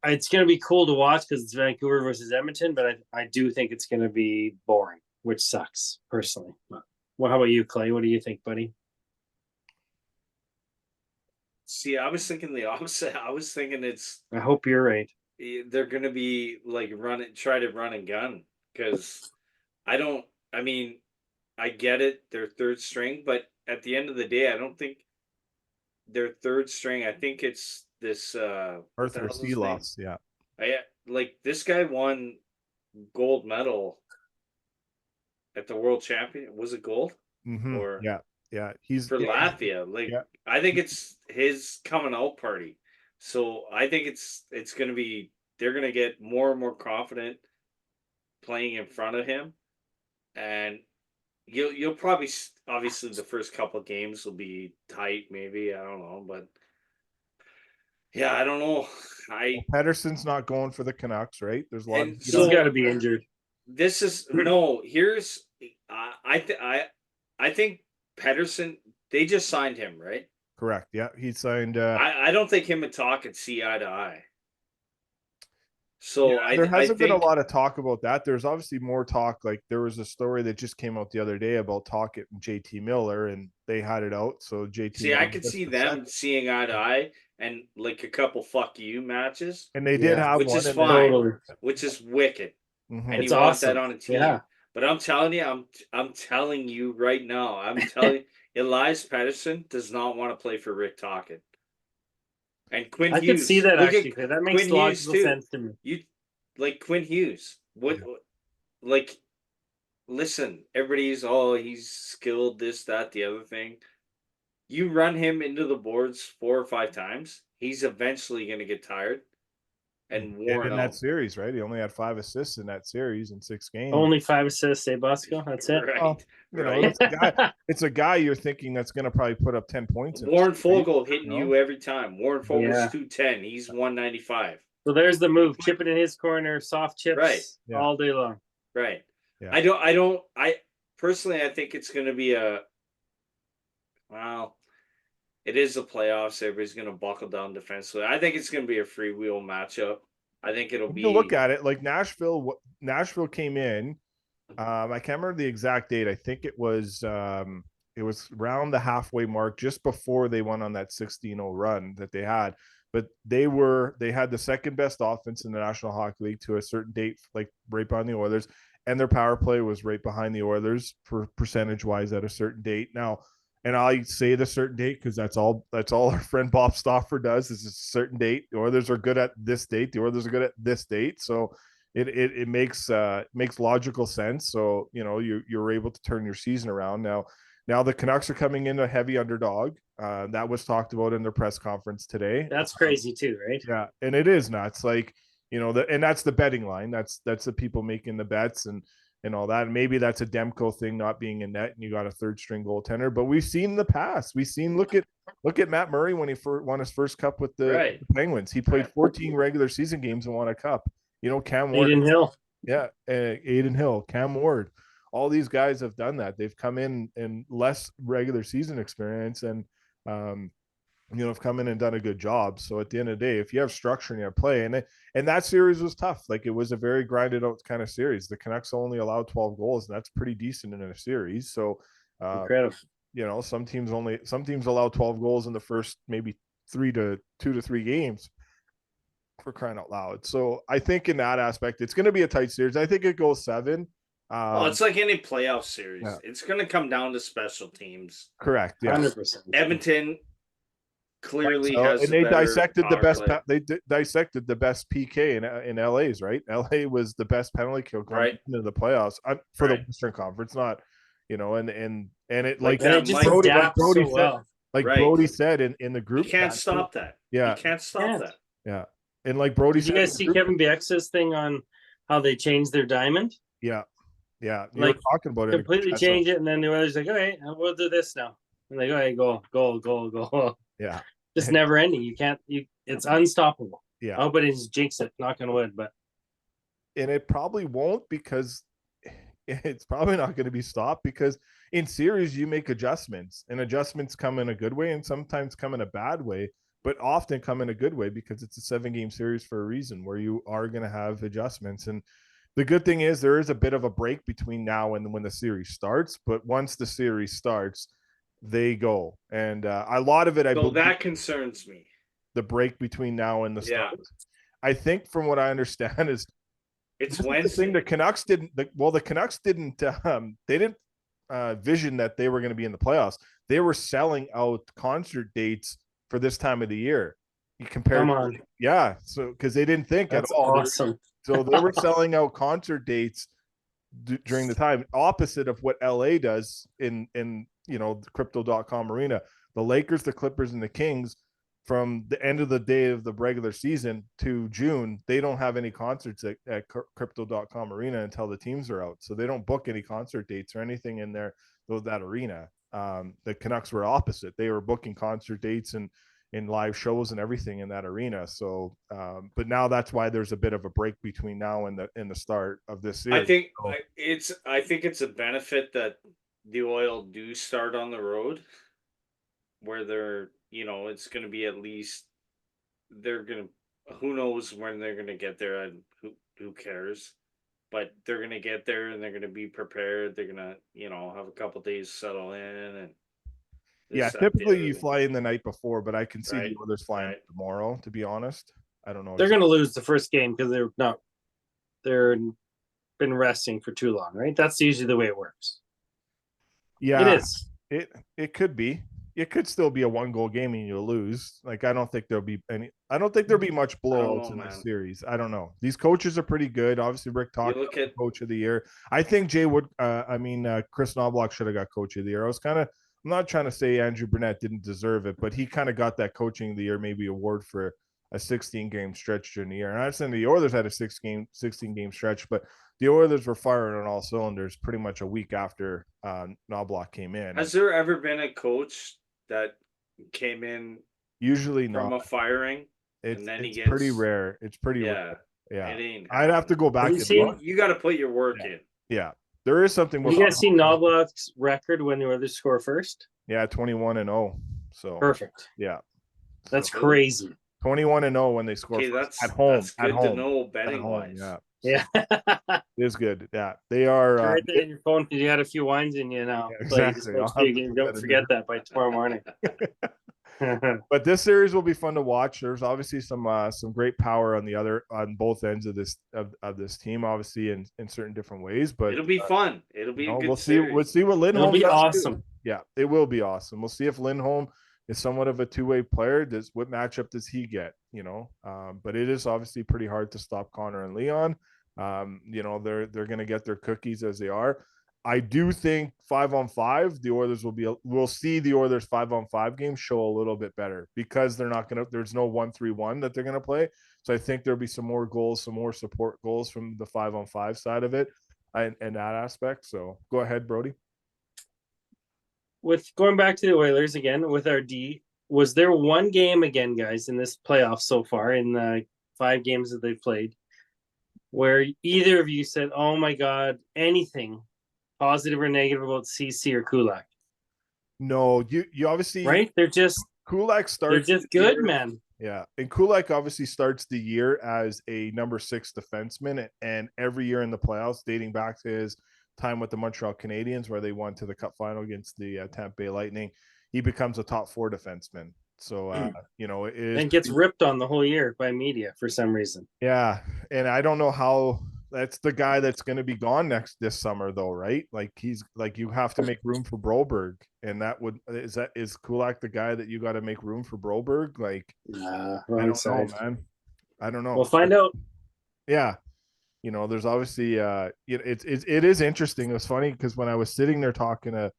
[SPEAKER 3] It's going to be cool to watch because it's Vancouver versus Edmonton, but I do think it's going to be boring, which sucks personally. Well, how about you, Clay? What do you think, buddy?
[SPEAKER 2] See, I was thinking the opposite. I was thinking
[SPEAKER 3] I hope you're right.
[SPEAKER 2] They're going to be like try to run and gun, because I get it. They're 3rd string, but at the end of the day, I don't think they're 3rd string. I think it's this
[SPEAKER 1] Arthur Silovs. Yeah.
[SPEAKER 2] Like this guy won gold medal at the World Champion. Was it gold?
[SPEAKER 1] Mm-hmm.
[SPEAKER 2] Or
[SPEAKER 1] yeah. He's
[SPEAKER 2] for Latvia. Like I think it's his coming out party. So I think it's going to be, they're going to get more and more confident playing in front of him, and you'll probably, obviously the first couple of games will be tight, maybe, I don't know, but yeah, I don't know.
[SPEAKER 1] Pedersen's not going for the Canucks, right? There's a lot.
[SPEAKER 3] He's got to be injured.
[SPEAKER 2] This is here's I think Pedersen, they just signed him, right?
[SPEAKER 1] Correct. Yeah, he signed.
[SPEAKER 2] I don't think him and Talk could see eye to eye. So
[SPEAKER 1] There
[SPEAKER 2] I
[SPEAKER 1] hasn't been a
[SPEAKER 2] think
[SPEAKER 1] lot of talk about that. There's obviously more talk. Like there was a story that just came out the other day about Talkett and JT Miller, and they had it out. So JT
[SPEAKER 2] see I
[SPEAKER 1] Miller
[SPEAKER 2] could
[SPEAKER 1] missed
[SPEAKER 2] see
[SPEAKER 1] the
[SPEAKER 2] them
[SPEAKER 1] second.
[SPEAKER 2] seeing eye to eye and like a couple fuck you matches,
[SPEAKER 1] And they did
[SPEAKER 3] Yeah.
[SPEAKER 1] have
[SPEAKER 2] which
[SPEAKER 1] one.
[SPEAKER 2] is
[SPEAKER 1] and then-
[SPEAKER 2] fine,
[SPEAKER 3] Totally.
[SPEAKER 2] which is wicked.
[SPEAKER 1] Mhm.
[SPEAKER 2] And
[SPEAKER 3] It's
[SPEAKER 2] you want that
[SPEAKER 3] awesome.
[SPEAKER 2] on a team.
[SPEAKER 3] Yeah.
[SPEAKER 2] But I'm telling you, I'm telling you right now, I'm telling you, Elias Pettersson does not want to play for Rick Tocchet. And Quinn
[SPEAKER 3] I
[SPEAKER 2] Hughes.
[SPEAKER 3] could see that
[SPEAKER 2] Look
[SPEAKER 3] actually.
[SPEAKER 2] at
[SPEAKER 3] 'Cause that makes
[SPEAKER 2] Quinn Hughes
[SPEAKER 3] logical
[SPEAKER 2] too.
[SPEAKER 3] sense to me.
[SPEAKER 2] You like Quinn Hughes. What like listen, everybody's he's skilled, this, that, the other thing. You run him into the boards 4 or 5 times, he's eventually gonna get tired and
[SPEAKER 1] And
[SPEAKER 2] worn
[SPEAKER 1] in that
[SPEAKER 2] out.
[SPEAKER 1] series, right? He only had 5 assists in that series in 6 games.
[SPEAKER 3] Only 5 assists, say Bosco. That's it.
[SPEAKER 2] Right.
[SPEAKER 1] Well, you know,
[SPEAKER 2] right.
[SPEAKER 1] that's a guy. It's a guy you're thinking that's going to probably put up 10 points. in a
[SPEAKER 2] Warren
[SPEAKER 1] series,
[SPEAKER 2] Fogle hitting
[SPEAKER 1] know?
[SPEAKER 2] you every time. Warren Fogle's
[SPEAKER 3] Yeah.
[SPEAKER 2] 210. He's 195.
[SPEAKER 3] So there's the move. Chip it in his corner, soft chips
[SPEAKER 2] Right.
[SPEAKER 1] Yeah.
[SPEAKER 3] all day long.
[SPEAKER 2] Right.
[SPEAKER 1] Yeah.
[SPEAKER 2] I personally I think it's gonna be it is the playoffs. Everybody's gonna buckle down defensively. I think it's gonna be a freewheel matchup. I think it'll
[SPEAKER 1] When
[SPEAKER 2] be
[SPEAKER 1] you look at it, like Nashville came in. I can't remember the exact date. I think it was around the halfway mark, just before they went on that 16-0 run that they had. But they had the second best offense in the National Hockey League to a certain date, like right behind the Oilers, and their power play was right behind the Oilers for percentage wise at a certain date. Now, and I say the certain date because that's all our friend Bob Stauffer does is a certain date. The Oilers are good at this date. The Oilers are good at this date. So it makes logical sense. So you're able to turn your season around now. Now the Canucks are coming in a heavy underdog. That was talked about in their press conference today.
[SPEAKER 3] That's crazy too, right?
[SPEAKER 1] Yeah, and it is nuts. Like and that's the betting line. That's the people making the bets and all that. And maybe that's a Demko thing, not being in net, and you got a third string goaltender. But we've seen in the past. We've seen look at Matt Murray when he won his first cup with the Penguins. He played 14 regular season games and won a cup. Cam Ward,
[SPEAKER 3] Aiden Hill.
[SPEAKER 1] Yeah, Aiden Hill, Cam Ward. All these guys have done that. They've come in less regular season experience and have come in and done a good job. So at the end of the day, if you have structure in your play, and that series was tough. Like it was a very grinded out kind of series. The Canucks only allowed 12 goals, and that's pretty decent in a series. So
[SPEAKER 3] Incredible.
[SPEAKER 1] some teams allow 12 goals in the first maybe 2 to 3 games, for crying out loud. So I think in that aspect, it's going to be a tight series. I think it goes 7.
[SPEAKER 2] it's like any playoff series.
[SPEAKER 1] Yeah.
[SPEAKER 2] It's going to come down to special teams.
[SPEAKER 1] Correct. Yeah.
[SPEAKER 3] 100%.
[SPEAKER 2] Edmonton clearly
[SPEAKER 1] So,
[SPEAKER 2] has
[SPEAKER 1] and they dissected the best. They dissected the best PK in LA's, right? LA was the best penalty kill going into the playoffs for the Western Conference, not and it like
[SPEAKER 3] and it just adapts
[SPEAKER 1] Brody
[SPEAKER 3] so
[SPEAKER 1] said,
[SPEAKER 3] well.
[SPEAKER 1] Brody said in the group,
[SPEAKER 2] you can't stop that.
[SPEAKER 1] Yeah,
[SPEAKER 2] you can't stop that.
[SPEAKER 1] Yeah, and like Brody
[SPEAKER 3] Did
[SPEAKER 1] said,
[SPEAKER 3] you guys see Kevin Bieksa's thing on how they changed their diamond?
[SPEAKER 1] Yeah, you
[SPEAKER 3] like
[SPEAKER 1] were talking about it.
[SPEAKER 3] Completely change it, and then the others like, okay, we'll do this now. And like, okay, go.
[SPEAKER 1] Yeah,
[SPEAKER 3] just never ending. It's unstoppable.
[SPEAKER 1] Yeah.
[SPEAKER 3] Oh, but it's jinx it, knock on wood, but
[SPEAKER 1] and it probably won't because it's probably not going to be stopped because in series you make adjustments and adjustments come in a good way and sometimes come in a bad way, but often come in a good way because it's a 7-game series for a reason where you are going to have adjustments. And the good thing is there is a bit of a break between now and when the series starts, but once the series starts, they go. And a lot of it, I believe,
[SPEAKER 2] that concerns me.
[SPEAKER 1] The break between now and the start. I think from what I understand is
[SPEAKER 2] it's Wednesday.
[SPEAKER 1] The Canucks didn't. The Canucks didn't. They didn't vision that they were going to be in the playoffs. They were selling out concert dates for this time of the year.
[SPEAKER 3] Come on.
[SPEAKER 1] So because they didn't think
[SPEAKER 3] That's
[SPEAKER 1] at all.
[SPEAKER 3] Awesome.
[SPEAKER 1] So they were selling out concert dates during the time, opposite of what LA does in the Crypto.com arena. The Lakers, the Clippers, and the Kings, from the end of the day of the regular season to June, they don't have any concerts at Crypto.com arena until the teams are out. So they don't book any concert dates or anything in that arena. The Canucks were opposite. They were booking concert dates and in live shows and everything in that arena. So, but now that's why there's a bit of a break between now and the start of this series.
[SPEAKER 2] I think it's a benefit that the Oil do start on the road where they're, it's going to be at least who knows when they're going to get there. who cares? But they're gonna get there and they're gonna be prepared. They're gonna, have a couple days to settle in and
[SPEAKER 1] Yeah,
[SPEAKER 2] this, that, the
[SPEAKER 1] typically
[SPEAKER 2] other
[SPEAKER 1] you
[SPEAKER 2] thing,
[SPEAKER 1] fly in the night before, but I can see
[SPEAKER 2] right?
[SPEAKER 1] the others flying
[SPEAKER 2] Right.
[SPEAKER 1] tomorrow, to be honest. I don't know.
[SPEAKER 3] They're going to lose the first game because they're been resting for too long, right? That's usually the way it works.
[SPEAKER 1] Yeah,
[SPEAKER 3] It is.
[SPEAKER 1] It could be. It could still be a 1-goal game and you'll lose. Like I don't think there'll be much blowouts
[SPEAKER 2] know,
[SPEAKER 1] in this
[SPEAKER 2] man.
[SPEAKER 1] series. I don't know. These coaches are pretty good. Obviously, Rick
[SPEAKER 2] You
[SPEAKER 1] talked
[SPEAKER 2] look
[SPEAKER 1] about
[SPEAKER 2] at
[SPEAKER 1] coach of the year. I think Chris Knobloch should have got coach of the year. I'm not trying to say Andrew Burnett didn't deserve it, but he kind of got that coaching of the year maybe award for a 16-game stretch during the year. And I'm saying the Oilers had a 16-game stretch, but the Oilers were firing on all cylinders pretty much a week after Knobloch came in.
[SPEAKER 2] has there ever been a coach that came in
[SPEAKER 1] Usually
[SPEAKER 2] from
[SPEAKER 1] not.
[SPEAKER 2] a firing
[SPEAKER 1] It's
[SPEAKER 2] and then he
[SPEAKER 1] pretty
[SPEAKER 2] gets
[SPEAKER 1] rare. It's pretty
[SPEAKER 2] yeah,
[SPEAKER 1] rare. Yeah.
[SPEAKER 2] it ain't
[SPEAKER 1] I'd have to go back
[SPEAKER 3] Have you
[SPEAKER 1] and
[SPEAKER 3] seen-
[SPEAKER 1] look.
[SPEAKER 2] You got to put your work in.
[SPEAKER 1] Yeah. There is something
[SPEAKER 3] Have you guys seen Knobloch's record when the Oilers score first?
[SPEAKER 1] Yeah, 21-0. So
[SPEAKER 3] Perfect.
[SPEAKER 1] yeah.
[SPEAKER 3] That's
[SPEAKER 1] So,
[SPEAKER 3] crazy.
[SPEAKER 1] 21-0 when they score
[SPEAKER 2] Okay,
[SPEAKER 1] first.
[SPEAKER 2] that's
[SPEAKER 1] at home.
[SPEAKER 2] That's good
[SPEAKER 1] at home.
[SPEAKER 2] to know
[SPEAKER 1] At
[SPEAKER 2] betting
[SPEAKER 1] home.
[SPEAKER 2] wise.
[SPEAKER 1] Yeah.
[SPEAKER 3] Yeah.
[SPEAKER 1] It is good. Yeah. They are
[SPEAKER 3] Write that in your phone because you had a few wines in you now.
[SPEAKER 1] Yeah,
[SPEAKER 3] So you
[SPEAKER 1] exactly.
[SPEAKER 3] just
[SPEAKER 1] I'll have to
[SPEAKER 3] don't
[SPEAKER 1] put that in
[SPEAKER 3] forget that by tomorrow morning.
[SPEAKER 1] But this series will be fun to watch. There's obviously some great power on both ends of this team, obviously in certain different ways. But
[SPEAKER 2] It'll be fun. It'll be a good
[SPEAKER 1] we'll
[SPEAKER 2] series.
[SPEAKER 1] see what Lindholm
[SPEAKER 3] It'll be
[SPEAKER 1] does.
[SPEAKER 3] awesome.
[SPEAKER 1] Yeah, it will be awesome. We'll see if Lindholm is somewhat of a two-way player. What matchup does he get? But it is obviously pretty hard to stop Connor and Leon. They're going to get their cookies as they are. I do think 5-on-5, the Oilers we'll see the Oilers 5-on-5 game show a little bit better because there's no 1-3-1 that they're going to play. So I think there'll be some more goals, some more support goals from the 5-on-5 side of it and that aspect. So go ahead, Brody.
[SPEAKER 3] With going back to the Oilers again with our D, was there one game again, guys, in this playoff so far in the 5 games that they've played where either of you said, "Oh my God," anything positive or negative about CC or Kulak?
[SPEAKER 1] No, you obviously
[SPEAKER 3] Right?
[SPEAKER 1] Kulak starts.
[SPEAKER 3] They're just good, man.
[SPEAKER 1] Yeah, and Kulak obviously starts the year as a number 6 defenseman, and every year in the playoffs, dating back to his time with the Montreal Canadiens, where they won to the Cup final against the Tampa Bay Lightning, he becomes a top 4 defenseman. So it is
[SPEAKER 3] And gets ripped on the whole year by media for some reason.
[SPEAKER 1] Yeah, and I don't know how. That's the guy that's going to be gone this summer, though, right? Like you have to make room for Broberg, and is Kulak the guy that you got to make room for Broberg? Like,
[SPEAKER 3] Nah,
[SPEAKER 1] I
[SPEAKER 3] wrong
[SPEAKER 1] don't
[SPEAKER 3] side.
[SPEAKER 1] know, man. I don't know.
[SPEAKER 3] We'll find out.
[SPEAKER 1] Yeah, there's obviously it is interesting. It was funny because when I was sitting there talking to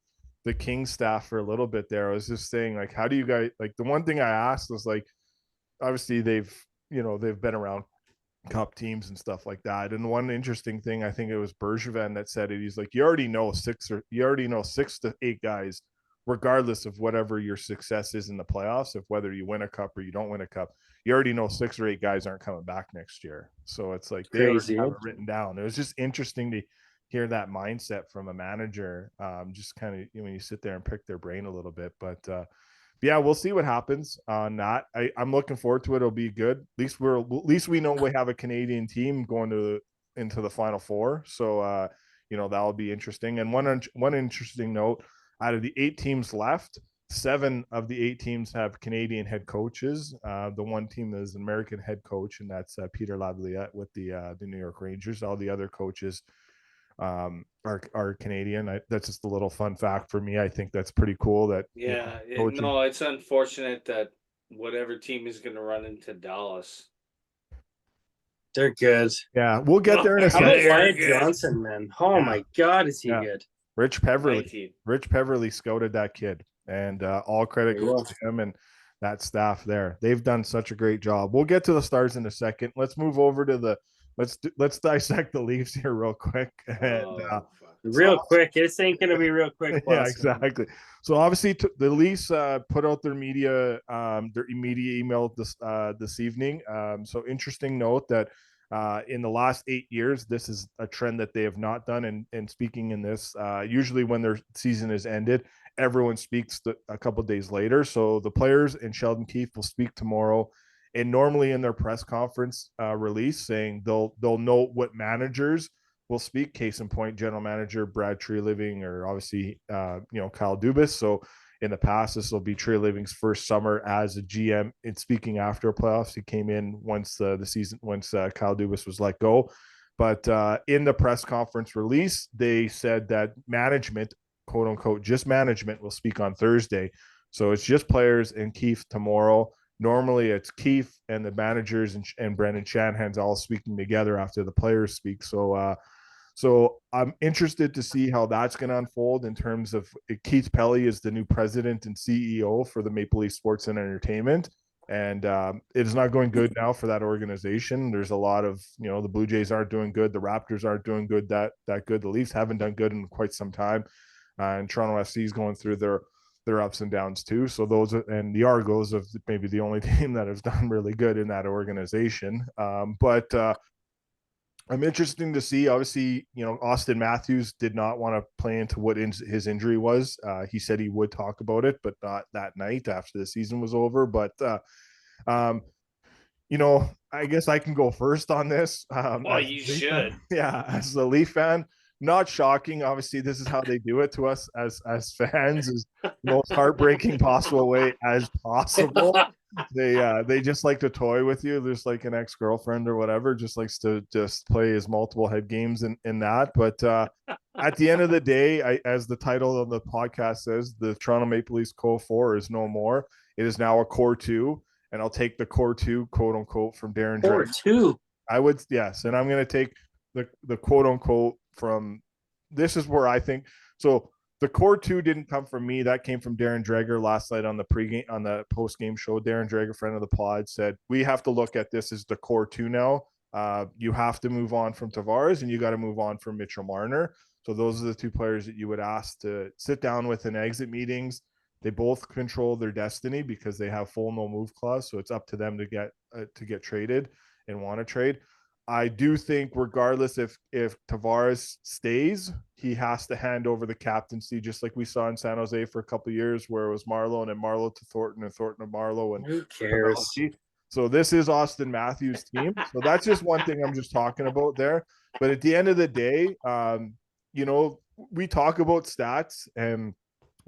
[SPEAKER 1] the Kings staff for a little bit there, I was just saying, like, how do you guys, like, the one thing I asked was, like, obviously they've been around Cup teams and stuff like that. And one interesting thing, I think it was Bergevin that said it. He's like, you already know 6 to 8 guys, regardless of whatever your success is in the playoffs, if whether you win a cup or you don't win a cup, you already know 6 or 8 guys aren't coming back next year. So it's like they already have it written down. It was just interesting to hear that mindset from a manager. Just kind of when you sit there and pick their brain a little bit, but yeah, we'll see what happens on that. I'm looking forward to it. It'll be good. At least we know we have a Canadian team going into the Final Four. So that'll be interesting. And one interesting note: out of the 8 teams left, 7 of the 8 teams have Canadian head coaches. The one team is an American head coach, and that's Peter Laviolette with the New York Rangers. All the other coaches are Canadian. That's just a little fun fact for me. I think that's pretty cool that
[SPEAKER 2] It's unfortunate that whatever team is going to run into Dallas,
[SPEAKER 3] they're good.
[SPEAKER 1] Yeah, we'll get there in a
[SPEAKER 3] How about
[SPEAKER 1] second.
[SPEAKER 3] Wyatt Johnson, man? Oh my God, is he good?
[SPEAKER 1] Rich Peverly
[SPEAKER 2] 19.
[SPEAKER 1] Rich Peverly scouted that kid, and all credit goes to him and that staff there. They've done such a great job. We'll get to the Stars in a second. Let's move over to let's dissect the Leafs here real quick. And,
[SPEAKER 3] quick. This ain't gonna be real quick.
[SPEAKER 1] Yeah, exactly. So obviously the Leafs put out their media email this evening. So interesting note that in the last 8 years, this is a trend that they have not done. And speaking in this, usually when their season is ended, everyone speaks a couple days later. So the players and Sheldon Keefe will speak tomorrow, And normally in their press conference release saying they'll note what managers will speak. Case in point, general manager Brad Treliving, or obviously Kyle Dubas. So in the past, this will be Treliving's first summer as a GM in speaking after playoffs. He came in once Kyle Dubas was let go. But in the press conference release, they said that management, quote unquote, just management, will speak on Thursday. So it's just players and Keefe tomorrow. Normally it's Keefe and the managers and Brendan Shanahan's all speaking together after the players speak. So I'm interested to see how that's going to unfold in terms of Keith Pelly is the new president and CEO for the Maple Leaf Sports and Entertainment. And it is not going good now for that organization. There's a lot of, the Blue Jays aren't doing good. The Raptors aren't doing good that good. The Leafs haven't done good in quite some time. And Toronto FC is going through their ups and downs too. So and the Argos of maybe the only team that has done really good in that organization. But I'm interested to see. Obviously, Austin Matthews did not want to play into what his injury was. He said he would talk about it, but not that night after the season was over. But I guess I can go first on this.
[SPEAKER 2] Well, you should.
[SPEAKER 1] Yeah, as a Leaf fan, not shocking. Obviously, this is how they do it to us as fans, is the most heartbreaking possible way as possible. They just like to toy with you. There's like an ex-girlfriend or whatever, just likes to just play his multiple head games in that. But at the end of the day, as the title of the podcast says, the Toronto Maple Leafs Core 4 is no more. It is now a Core 2, and I'll take the Core 2, quote unquote, from Darren Dreger.
[SPEAKER 3] Core 2.
[SPEAKER 1] I would, yes, and I'm going to take the quote unquote from. This is where I think so. The Core 2 didn't come from me. That came from Darren Dreger last night on the post-game show. Darren Dreger, friend of the pod, said, we have to look at this as the Core 2 now. You have to move on from Tavares, and you got to move on from Mitchell Marner. So those are the two players that you would ask to sit down with in exit meetings. They both control their destiny because they have full no move clause. So it's up to them to get traded and want to trade. I do think regardless if Tavares stays, he has to hand over the captaincy, just like we saw in San Jose for a couple of years, where it was Marleau and then Marleau to Thornton and Thornton to Marleau. And
[SPEAKER 3] who cares?
[SPEAKER 1] So this is Austin Matthews' team. So that's just one thing I'm just talking about there. But at the end of the day, we talk about stats, and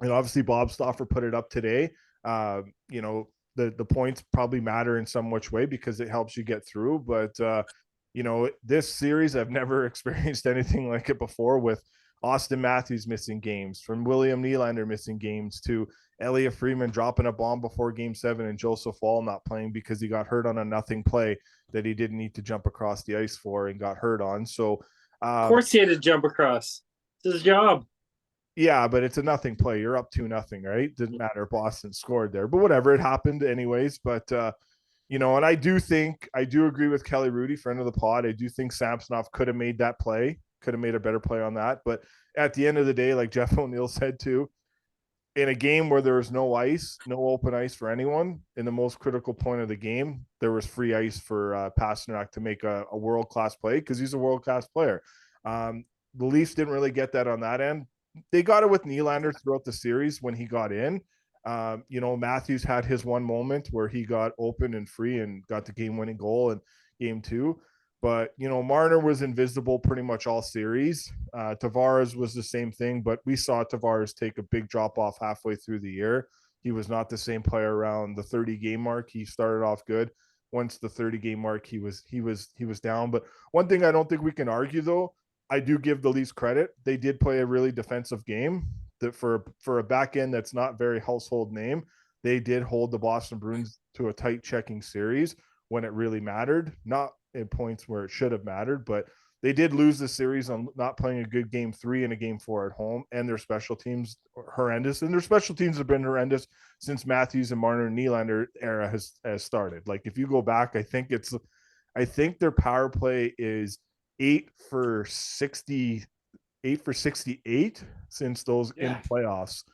[SPEAKER 1] obviously Bob Stauffer put it up today. The points probably matter in some which way because it helps you get through. But this series, I've never experienced anything like it before, with Austin Matthews missing games, from William Nylander missing games, to Elliot Friedman dropping a bomb before Game 7 and Joseph Woll not playing because he got hurt on a nothing play that he didn't need to jump across the ice for and got hurt on. So,
[SPEAKER 3] of course he had to jump across. It's his job.
[SPEAKER 1] Yeah, but it's a nothing play. You're up 2-0, right? Didn't matter if Boston scored there, but whatever, it happened anyways. But and I do agree with Kelly Rudy, friend of the pod. I do think Samsonov could have made that play, could have made a better play on that. But at the end of the day, like Jeff O'Neill said too, in a game where there was no ice, no open ice for anyone, in the most critical point of the game, there was free ice for Pastrnak to make a world-class play because he's a world-class player. The Leafs didn't really get that on that end. They got it with Nylander throughout the series when he got in. Matthews had his one moment where he got open and free and got the game-winning goal in Game 2. But, Marner was invisible pretty much all series. Tavares was the same thing, but we saw Tavares take a big drop-off halfway through the year. He was not the same player around the 30-game mark. He started off good. Once the 30-game mark, he was down. But one thing I don't think we can argue, though, I do give the Leafs credit. They did play a really defensive game. That for a back end that's not very household name, they did hold the Boston Bruins to a tight checking series when it really mattered. Not in points where it should have mattered, but they did lose the series on not playing a good Game 3 and a Game 4 at home, and their special teams horrendous. And their special teams have been horrendous since Matthews and Marner and Nylander era has started. Like if you go back, I think their power play is 8 for 68 since those in playoffs.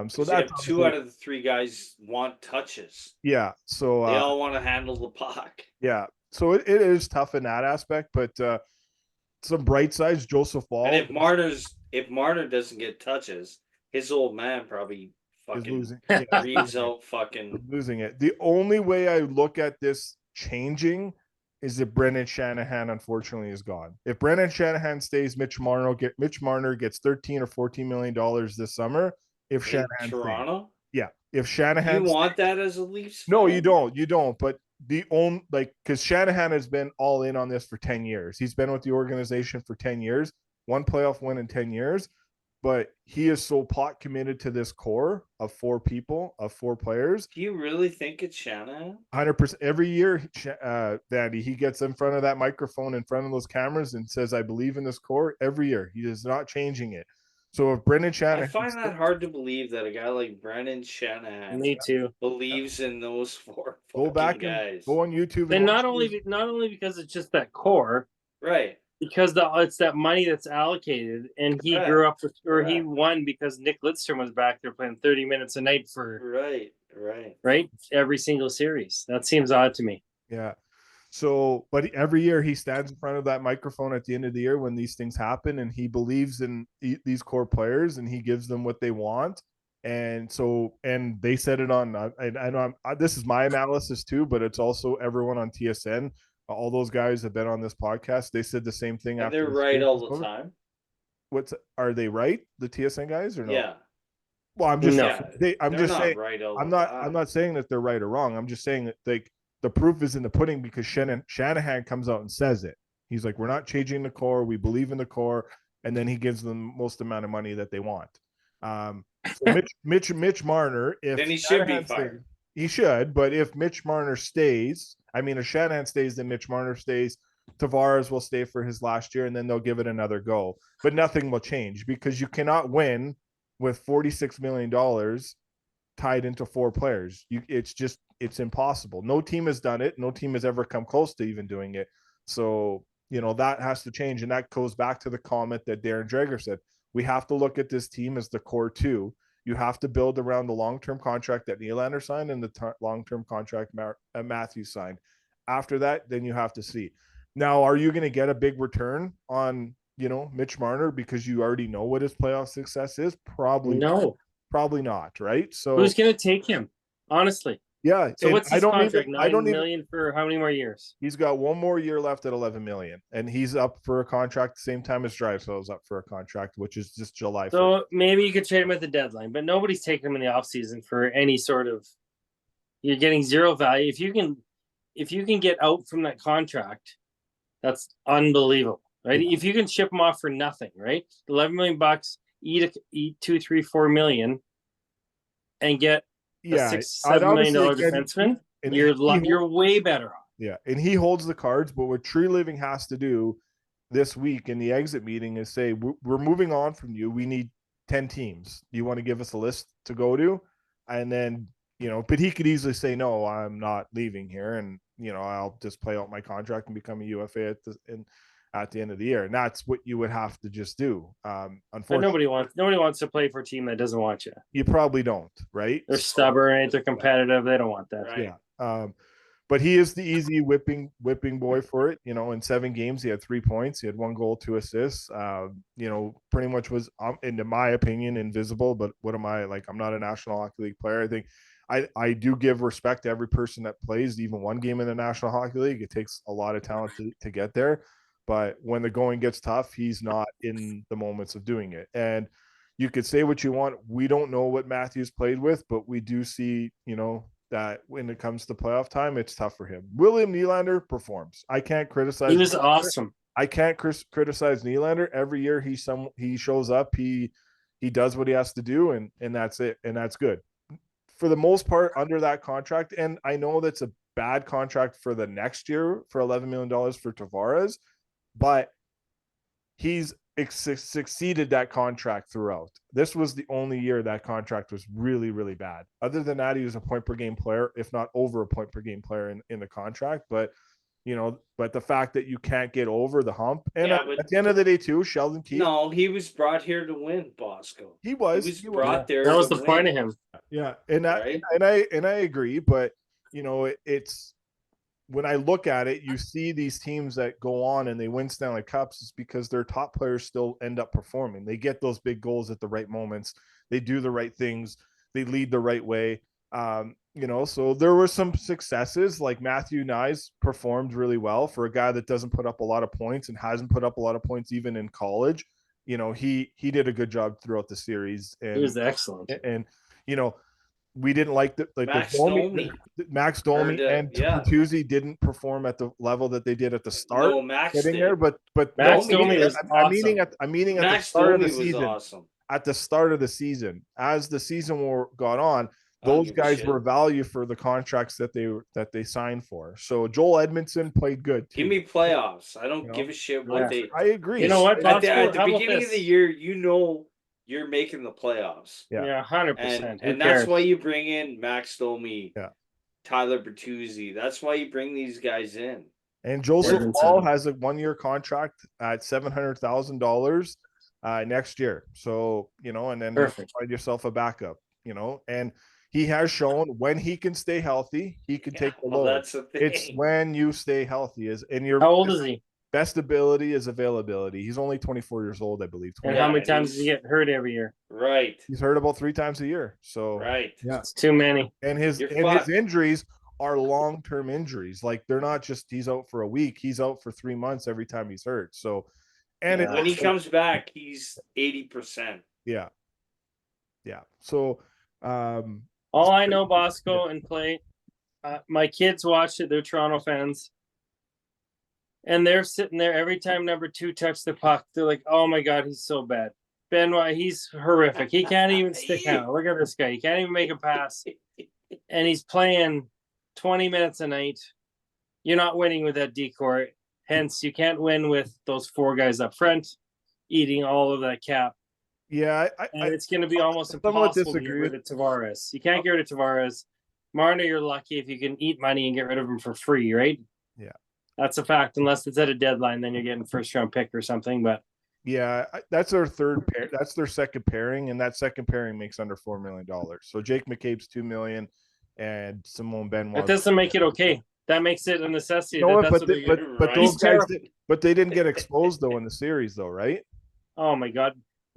[SPEAKER 1] So that's
[SPEAKER 2] 2 out of the 3 guys want touches.
[SPEAKER 1] Yeah. So
[SPEAKER 2] they all want to handle the puck.
[SPEAKER 1] Yeah. So it is tough in that aspect, but some bright sides, Joseph Woll.
[SPEAKER 2] And if Marner doesn't get touches, his old man probably fucking
[SPEAKER 1] losing. Yeah,
[SPEAKER 2] Reeves out fucking
[SPEAKER 1] losing it. The only way I look at this changing is if Brendan Shanahan unfortunately is gone. If Brendan Shanahan stays, Mitch Marner gets 13 or 14 million dollars this summer. If
[SPEAKER 2] in
[SPEAKER 1] Shanahan
[SPEAKER 2] Toronto.
[SPEAKER 1] stays. Yeah. If
[SPEAKER 2] Do
[SPEAKER 1] Shanahan
[SPEAKER 2] you want that as a Leafs
[SPEAKER 1] No,
[SPEAKER 2] fan?
[SPEAKER 1] you don't. You don't. But the only because Shanahan has been all in on this for 10 years. He's been with the organization for 10 years, one playoff win in 10 years. But he is so pot committed to this core of four players.
[SPEAKER 2] Do you really think it's Shanahan?
[SPEAKER 1] 100% every year, Dandy, he gets in front of that microphone, in front of those cameras, and says, "I believe in this core." Every year, he is not changing it. So if Brendan Shanahan,
[SPEAKER 2] I find that hard to believe that a guy like Brendan Shanahan
[SPEAKER 3] Me too.
[SPEAKER 2] believes in those four
[SPEAKER 1] go
[SPEAKER 2] fucking
[SPEAKER 1] back
[SPEAKER 2] guys.
[SPEAKER 1] and go on YouTube,
[SPEAKER 3] And
[SPEAKER 1] watch
[SPEAKER 3] not only because it's just that core,
[SPEAKER 2] Right.
[SPEAKER 3] because it's that money that's allocated, and he
[SPEAKER 2] Correct.
[SPEAKER 3] grew up with, or he
[SPEAKER 2] Correct.
[SPEAKER 3] won because Nick Lidstrom was back there playing 30 minutes a night for
[SPEAKER 2] Right.
[SPEAKER 3] every single series. That seems odd to me.
[SPEAKER 1] Yeah. So, but every year he stands in front of that microphone at the end of the year when these things happen, and he believes in these core players, and he gives them what they want. And so, and they said it on. I know this is my analysis too, but it's also everyone on TSN. All those guys have been on this podcast. They said the same thing.
[SPEAKER 2] And
[SPEAKER 1] after
[SPEAKER 2] they're
[SPEAKER 1] the
[SPEAKER 2] right
[SPEAKER 1] series
[SPEAKER 2] all
[SPEAKER 1] was
[SPEAKER 2] the
[SPEAKER 1] over.
[SPEAKER 2] time.
[SPEAKER 1] Are they right? The TSN guys or no?
[SPEAKER 2] Yeah.
[SPEAKER 1] Well, I'm just
[SPEAKER 3] No.
[SPEAKER 1] I'm
[SPEAKER 2] They're
[SPEAKER 1] just
[SPEAKER 2] not
[SPEAKER 1] saying.
[SPEAKER 2] right all
[SPEAKER 1] I'm
[SPEAKER 2] the
[SPEAKER 1] not.
[SPEAKER 2] time.
[SPEAKER 1] I'm not saying that they're right or wrong. I'm just saying that the proof is in the pudding because Shanahan comes out and says it. He's like, "We're not changing the core. We believe in the core," and then he gives them most amount of money that they want. So Mitch Marner, if
[SPEAKER 2] Then he should be
[SPEAKER 1] Shanahan
[SPEAKER 2] fired.
[SPEAKER 1] stays, he should. But if Mitch Marner stays, I mean, if Shanahan stays, then Mitch Marner stays. Tavares will stay for his last year, and then they'll give it another go. But nothing will change because you cannot win with $46 million tied into four players. It's impossible. No team has done it. No team has ever come close to even doing it. So, that has to change. And that goes back to the comment that Darren Dreger said. We have to look at this team as the core two. You have to build around the long-term contract that Nylander signed and the long-term contract Matthews signed. After that, then you have to see. Now, are you going to get a big return on, Mitch Marner because you already know what his playoff success is? Probably not, right? So
[SPEAKER 3] Who's going to take him? Honestly.
[SPEAKER 1] Yeah.
[SPEAKER 3] So what's his contract?
[SPEAKER 1] I don't
[SPEAKER 3] 9 million for how many more years?
[SPEAKER 1] He's got one more year left at 11 million, and he's up for a contract the same time as Drysdale's up for a contract, which is just July 1st.
[SPEAKER 3] So maybe you could trade him at the deadline, but nobody's taking him in the offseason for any sort of. You're getting zero value. If you can get out from that contract, that's unbelievable, right?
[SPEAKER 1] Yeah.
[SPEAKER 3] If you can ship him off for nothing, right? 11 million bucks, eat 2, 3, 4 million, and get a $6-7 million defenseman. You're way better off.
[SPEAKER 1] Yeah, and he holds the cards. But what Tree Living has to do this week in the exit meeting is say we're moving on from you. We need 10 teams. Do you want to give us a list to go to? And then but he could easily say no. I'm not leaving here, and I'll just play out my contract and become a UFA at the end of the year. And that's what you would have to just do. Unfortunately,
[SPEAKER 3] but nobody wants to play for a team that doesn't want you.
[SPEAKER 1] You probably don't, right?
[SPEAKER 3] They're stubborn. They're competitive. They don't want that.
[SPEAKER 2] Right.
[SPEAKER 1] Yeah. But he is the easy whipping boy for it. In 7 games, he had 3 points. He had 1 goal, 2 assists. Pretty much was, in my opinion, invisible. But what am I like? I'm not a National Hockey League player. I think I do give respect to every person that plays even one game in the National Hockey League. It takes a lot of talent to get there. But when the going gets tough, he's not in the moments of doing it. And you could say what you want. We don't know what Matthews played with, but we do see, that when it comes to playoff time, it's tough for him. William Nylander performs. I can't criticize.
[SPEAKER 3] He was
[SPEAKER 1] Nylander.
[SPEAKER 3] awesome.
[SPEAKER 1] I can't criticize Nylander. Every year he shows up. He does what he has to do, and that's it. And that's good. For the most part, under that contract, and I know that's a bad contract for the next year for $11 million for Tavares, but he's succeeded that contract throughout. This was the only year that contract was really, really bad. Other than that, he was a point per game player, if not over a point per game player in the contract. But but the fact that you can't get over the hump, and at the end of the day, too, Sheldon Keefe.
[SPEAKER 2] No, he was brought here to win, Bosco.
[SPEAKER 1] He was
[SPEAKER 2] brought there.
[SPEAKER 3] That was the point of him.
[SPEAKER 1] Yeah, and
[SPEAKER 2] right?
[SPEAKER 1] I agree, but it's. When I look at it, you see these teams that go on and they win Stanley Cups is because their top players still end up performing. They get those big goals at the right moments. They do the right things. they lead the right way. So there were some successes, like Matthew Nyes performed really well for a guy that doesn't put up a lot of points and hasn't put up a lot of points even in college. He did a good job throughout the series,
[SPEAKER 3] He was excellent.
[SPEAKER 1] and we didn't like
[SPEAKER 2] Max
[SPEAKER 1] Max Domi and Bertuzzi didn't perform at the level that they did at the start.
[SPEAKER 2] No, Max
[SPEAKER 1] getting
[SPEAKER 2] did.
[SPEAKER 1] there, but
[SPEAKER 3] Max Domi was
[SPEAKER 1] I'm meaning at the start of the season.
[SPEAKER 2] Awesome.
[SPEAKER 1] At the start of the season, as the season got on, those guys were value for the contracts that they signed for. So Joel Edmondson played good too.
[SPEAKER 2] Give me playoffs. I don't give a shit what they.
[SPEAKER 1] I agree.
[SPEAKER 3] You know what?
[SPEAKER 2] At the beginning of the year, you're making the playoffs.
[SPEAKER 3] Yeah, 100%.
[SPEAKER 2] And that's why you bring in Max Domi, Tyler Bertuzzi. That's why you bring these guys in.
[SPEAKER 1] And Joseph Paul has a 1-year contract at $700,000 next year. So, and then find yourself a backup, and he has shown when he can stay healthy, he can take the load.
[SPEAKER 2] That's the thing.
[SPEAKER 1] It's when you stay healthy
[SPEAKER 3] how old is he?
[SPEAKER 1] Best ability is availability. He's only 24 years old, I believe.
[SPEAKER 3] And how many times does he get hurt every year?
[SPEAKER 2] Right.
[SPEAKER 1] He's hurt about 3 times a year. So
[SPEAKER 3] it's too many.
[SPEAKER 1] And his injuries are long-term injuries. Like they're not just he's out for a week. He's out for 3 months every time he's hurt. So
[SPEAKER 2] when he comes back, he's 80%.
[SPEAKER 1] Yeah. So
[SPEAKER 3] all I know, Bosco and Clay, my kids watched it. They're Toronto fans. And they're sitting there every time number 2 touched the puck. They're like, oh my God, he's so bad. Benoit, he's horrific. He can't even stick out. Look at this guy. He can't even make a pass. And he's playing 20 minutes a night. You're not winning with that decor. Hence, you can't win with those 4 guys up front eating all of that cap.
[SPEAKER 1] Yeah.
[SPEAKER 3] And it's going to be almost impossible to get rid of Tavares. You can't get rid of Tavares. Marner, you're lucky if you can eat money and get rid of him for free, right?
[SPEAKER 1] Yeah.
[SPEAKER 3] That's a fact. Unless it's at a deadline, then you're getting a first-round pick or something. But
[SPEAKER 1] yeah, that's their third pair. That's their second pairing, and that second pairing makes under $4 million. So Jake McCabe's $2 million, and Simone Benoit.
[SPEAKER 3] That doesn't make it okay. That makes it a necessity.
[SPEAKER 1] But those guys, but they didn't get exposed though in the series, though, right?
[SPEAKER 3] Oh my God.